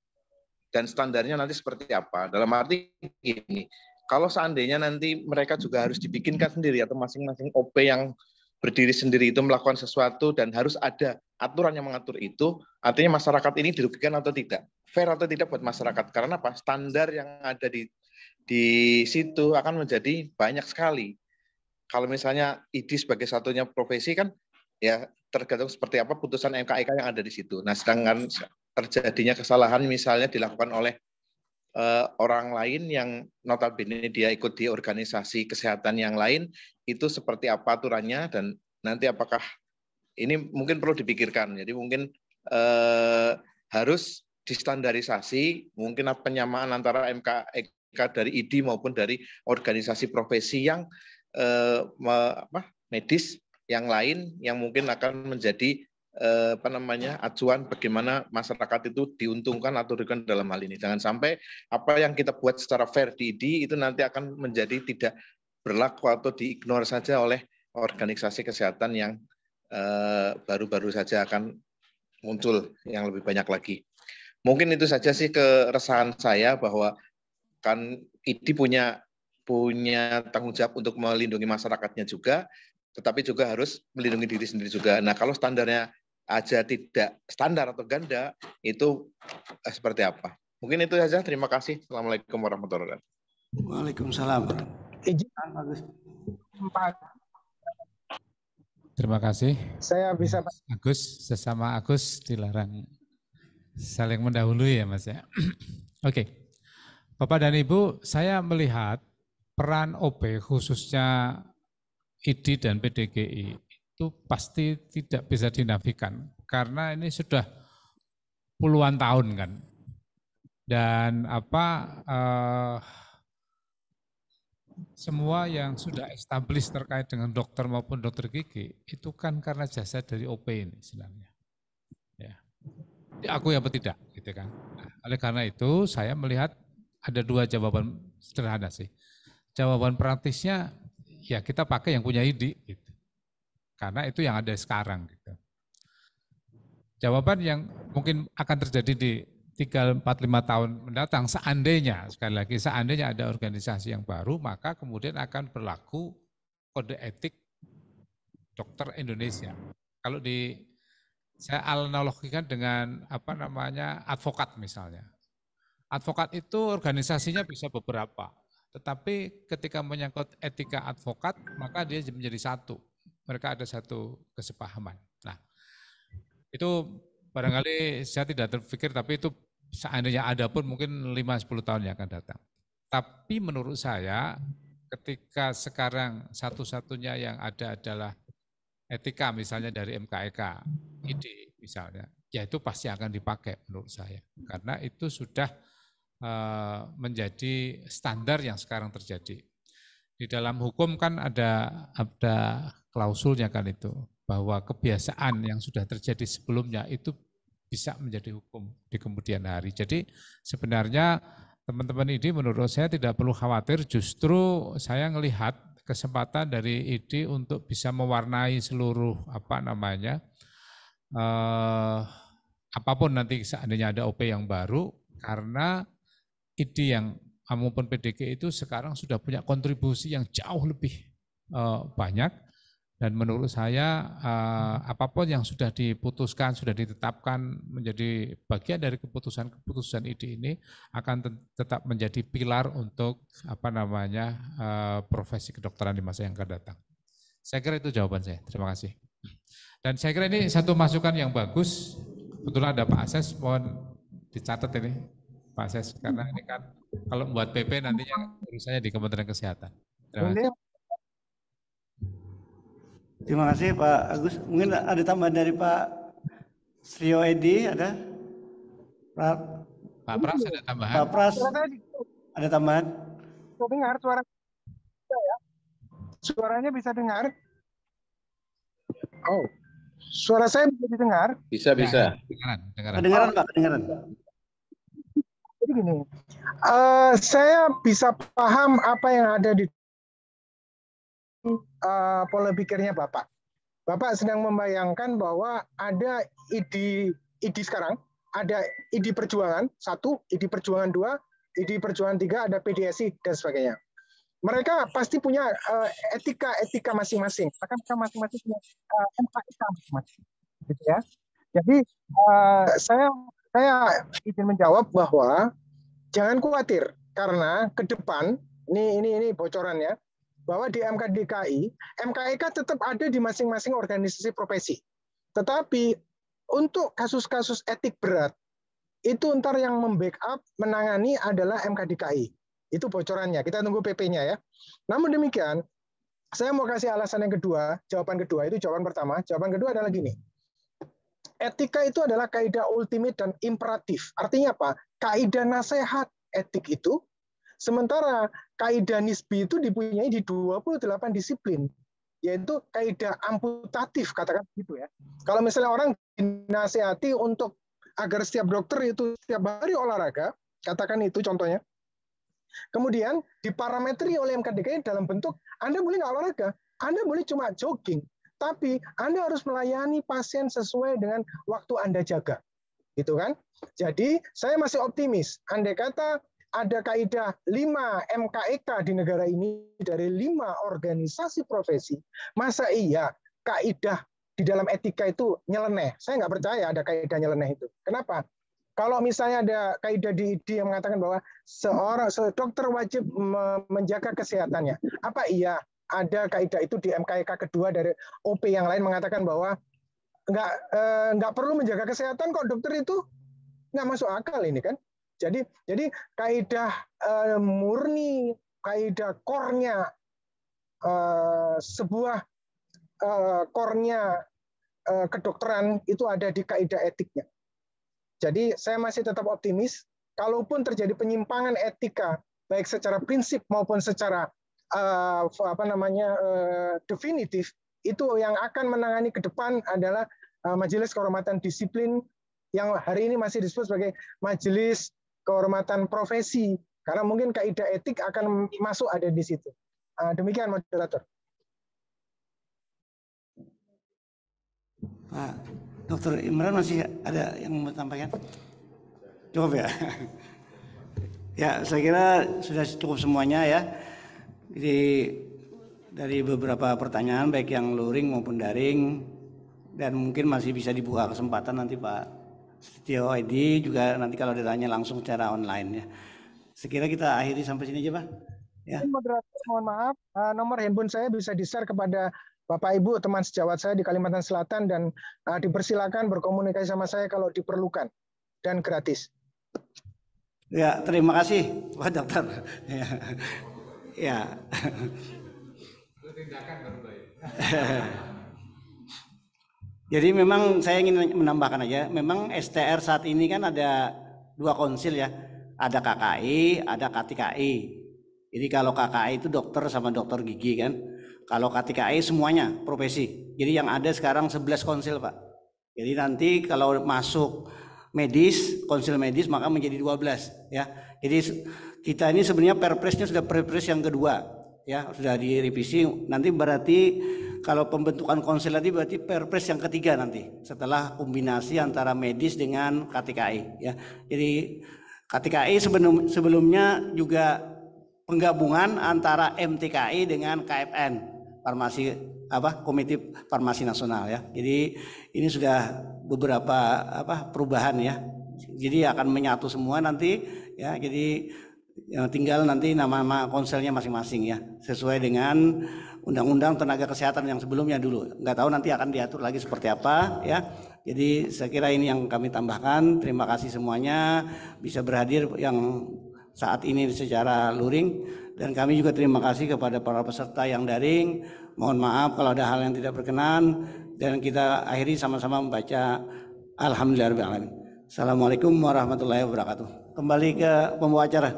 Dan standarnya nanti seperti apa? Dalam arti gini, kalau seandainya nanti mereka juga harus dibikinkan sendiri atau masing-masing OP yang berdiri sendiri itu melakukan sesuatu dan harus ada aturan yang mengatur itu, artinya masyarakat ini dirugikan atau tidak? Fair atau tidak buat masyarakat? Karena apa? Standar yang ada di situ akan menjadi banyak sekali. Kalau misalnya ID sebagai satunya profesi kan ya tergantung seperti apa putusan MKEK yang ada di situ. Nah, sedangkan terjadinya kesalahan misalnya dilakukan oleh orang lain yang notabene dia ikut di organisasi kesehatan yang lain, itu seperti apa aturannya dan nanti apakah ini mungkin perlu dipikirkan. Jadi mungkin harus distandarisasi, mungkin penyamaan antara MKEK dari ID maupun dari organisasi profesi yang medis yang lain yang mungkin akan menjadi acuan bagaimana masyarakat itu diuntungkan atau dirugikan dalam hal ini. Jangan sampai apa yang kita buat secara fair di ID itu nanti akan menjadi tidak berlaku atau diignore saja oleh organisasi kesehatan yang baru-baru saja akan muncul yang lebih banyak lagi. Mungkin itu saja sih keresahan saya bahwa kan ID punya tanggung jawab untuk melindungi masyarakatnya juga, tetapi juga harus melindungi diri sendiri juga. Nah, kalau standarnya aja tidak standar atau ganda, itu seperti apa? Mungkin itu saja. Terima kasih. Assalamualaikum warahmatullahi wabarakatuh. Waalaikumsalam. Terima kasih. Saya bisa Pak. Agus, sesama Agus dilarang saling mendahului ya Mas ya. Oke. Bapak dan Ibu, saya melihat peran OP khususnya ID dan PDGI itu pasti tidak bisa dinafikan karena ini sudah puluhan tahun kan. Dan semua yang sudah established terkait dengan dokter maupun dokter gigi itu kan karena jasa dari OP ini sebenarnya. Ya. Diakui apa tidak, gitu kan. Nah, oleh karena itu saya melihat ada dua jawaban sederhana sih. Jawaban praktisnya ya kita pakai yang punya ID, gitu. Karena itu yang ada sekarang. Gitu. Jawaban yang mungkin akan terjadi di 3, 4, 5 tahun mendatang, seandainya, sekali lagi, seandainya ada organisasi yang baru, maka kemudian akan berlaku kode etik dokter Indonesia. Kalau saya analogikan dengan advokat misalnya. Advokat itu organisasinya bisa beberapa, tetapi ketika menyangkut etika advokat, maka dia menjadi satu. Mereka ada satu kesepahaman. Nah, itu barangkali saya tidak terpikir, tapi itu seandainya ada pun mungkin 5-10 tahun yang akan datang. Tapi menurut saya ketika sekarang satu-satunya yang ada adalah etika misalnya dari MKEK, ID misalnya, ya itu pasti akan dipakai menurut saya. Karena itu sudah menjadi standar yang sekarang terjadi. Di dalam hukum kan ada klausulnya kan itu, bahwa kebiasaan yang sudah terjadi sebelumnya itu bisa menjadi hukum di kemudian hari. Jadi sebenarnya teman-teman ID menurut saya tidak perlu khawatir, justru saya melihat kesempatan dari ID untuk bisa mewarnai seluruh apapun nanti seandainya ada OP yang baru, karena ID yang maupun PDG itu sekarang sudah punya kontribusi yang jauh lebih banyak. Dan menurut saya apapun yang sudah diputuskan, sudah ditetapkan menjadi bagian dari keputusan ID ini akan tetap menjadi pilar untuk profesi kedokteran di masa yang akan datang. Saya kira itu jawaban saya. Terima kasih. Dan saya kira ini satu masukan yang bagus. Kebetulan ada Pak Ases, mohon dicatat ini Pak Ases, karena ini kan kalau membuat PP nantinya urusannya di Kementerian Kesehatan. Terima kasih. Terima kasih Pak Agus. Mungkin ada tambahan dari Pak Srio Edi, ada? Pak Pras ada tambahan? Pak Pras ada tambahan? Bisa dengar suara saya? Suaranya bisa dengar? Oh, suara saya bisa didengar? Bisa. Kedengaran Pak, kedengaran. Jadi gini, saya bisa paham apa yang ada di pola pikirnya Bapak. Bapak sedang membayangkan bahwa ada ID sekarang, ada ID perjuangan 1, ID perjuangan 2, ID perjuangan 3, ada PDSI dan sebagainya. Mereka pasti punya etika masing-masing. Maka mereka masing-masing punya MKEK masing-masing, gitu ya. Jadi saya ingin menjawab bahwa jangan khawatir karena ke depan ini bocorannya, bahwa di MKDKI, MKEK tetap ada di masing-masing organisasi profesi. Tetapi untuk kasus-kasus etik berat, itu ntar yang membackup, menangani adalah MKDKI. Itu bocorannya, kita tunggu PP-nya ya. Namun demikian, saya mau kasih alasan yang kedua, jawaban kedua, itu jawaban pertama. Jawaban kedua adalah gini, etika itu adalah kaidah ultimate dan imperatif. Artinya apa? Kaidah nasihat etik itu, sementara kaidah nisbi itu dipunyai di 28 disiplin, yaitu kaidah amputatif, katakan gitu ya. Kalau misalnya orang dinasihati untuk agar setiap dokter itu setiap hari olahraga, katakan itu contohnya, kemudian diparametri oleh MKDKI dalam bentuk Anda boleh nggak olahraga, Anda boleh cuma jogging, tapi Anda harus melayani pasien sesuai dengan waktu Anda jaga, gitu kan? Jadi saya masih optimis, andai kata ada kaidah 5 MKEK di negara ini dari 5 organisasi profesi, masa iya kaidah di dalam etika itu nyeleneh? Saya nggak percaya ada kaidah nyeleneh itu. Kenapa? Kalau misalnya ada kaidah di ID yang mengatakan bahwa seorang dokter wajib menjaga kesehatannya, apa iya ada kaidah itu di MKEK kedua dari OP yang lain mengatakan bahwa nggak perlu menjaga kesehatan kok dokter itu? Nggak masuk akal ini kan? Jadi kaidah murni, kaidah core-nya sebuah core-nya kedokteran itu ada di kaidah etiknya. Jadi saya masih tetap optimis, kalaupun terjadi penyimpangan etika baik secara prinsip maupun secara definitif, itu yang akan menangani ke depan adalah Majelis Kehormatan Disiplin yang hari ini masih disebut sebagai Majelis Kehormatan Profesi, karena mungkin kaidah etik akan masuk ada di situ. Demikian moderator. Pak Dr. Imran masih ada yang mau sampaikan? Cukup ya? Ya, saya kira sudah cukup semuanya ya. Jadi dari beberapa pertanyaan baik yang luring maupun daring, dan mungkin masih bisa dibuka kesempatan nanti Pak Setio Edi juga nanti kalau ditanya langsung secara online ya. Sekira kita akhiri sampai sini aja Pak. Ya. Moderator, mohon maaf, nomor handphone saya bisa di-share kepada Bapak Ibu teman sejawat saya di Kalimantan Selatan, dan dipersilakan berkomunikasi sama saya kalau diperlukan, dan gratis. Ya, terima kasih Pak Dokter. Ya. Jadi memang saya ingin menambahkan aja, memang STR saat ini kan ada 2 konsil ya, ada KKI, ada KTKI. Jadi kalau KKI itu dokter sama dokter gigi kan, kalau KTKI semuanya profesi. Jadi yang ada sekarang 11 konsil Pak. Jadi nanti kalau masuk medis, konsil medis maka menjadi 12 ya. Jadi kita ini sebenarnya perpresnya sudah perpres yang kedua ya, sudah direvisi. Nanti berarti kalau pembentukan konsil tadi berarti perpres yang ketiga nanti setelah kombinasi antara medis dengan KTKI ya. Jadi KTKI sebelumnya juga penggabungan antara MTKI dengan KFN, Farmasi Komite Farmasi Nasional ya. Jadi ini sudah beberapa perubahan ya. Jadi akan menyatu semua nanti ya. Jadi tinggal nanti nama-nama konselnya masing-masing ya, sesuai dengan Undang-Undang Tenaga Kesehatan yang sebelumnya dulu. Nggak tahu nanti akan diatur lagi seperti apa ya. Jadi saya kira ini yang kami tambahkan. Terima kasih semuanya bisa berhadir yang saat ini secara luring, dan kami juga terima kasih kepada para peserta yang daring. Mohon maaf kalau ada hal yang tidak berkenan, dan kita akhiri sama-sama membaca Alhamdulillahirrahmanirrahim. Assalamualaikum warahmatullahi wabarakatuh. Kembali ke pembawa acara.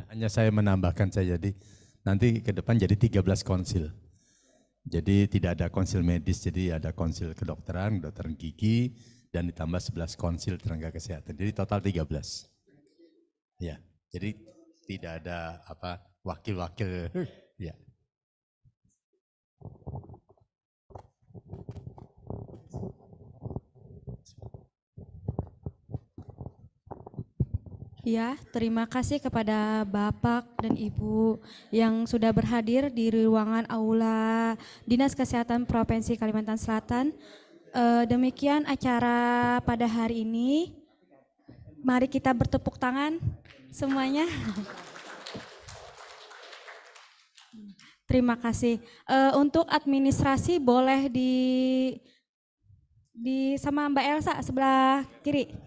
Hanya saya menambahkan saja, jadi nanti ke depan jadi 13 konsil. Jadi tidak ada konsil medis, jadi ada konsil kedokteran, kedokteran gigi, dan ditambah 11 konsil tenaga kesehatan. Jadi total 13. Ya, jadi tidak ada wakil-wakil. Ya. Ya, terima kasih kepada Bapak dan Ibu yang sudah berhadir di ruangan aula Dinas Kesehatan Provinsi Kalimantan Selatan. Demikian acara pada hari ini. Mari kita bertepuk tangan semuanya. Terima kasih. Untuk administrasi boleh di sama Mbak Elsa sebelah kiri.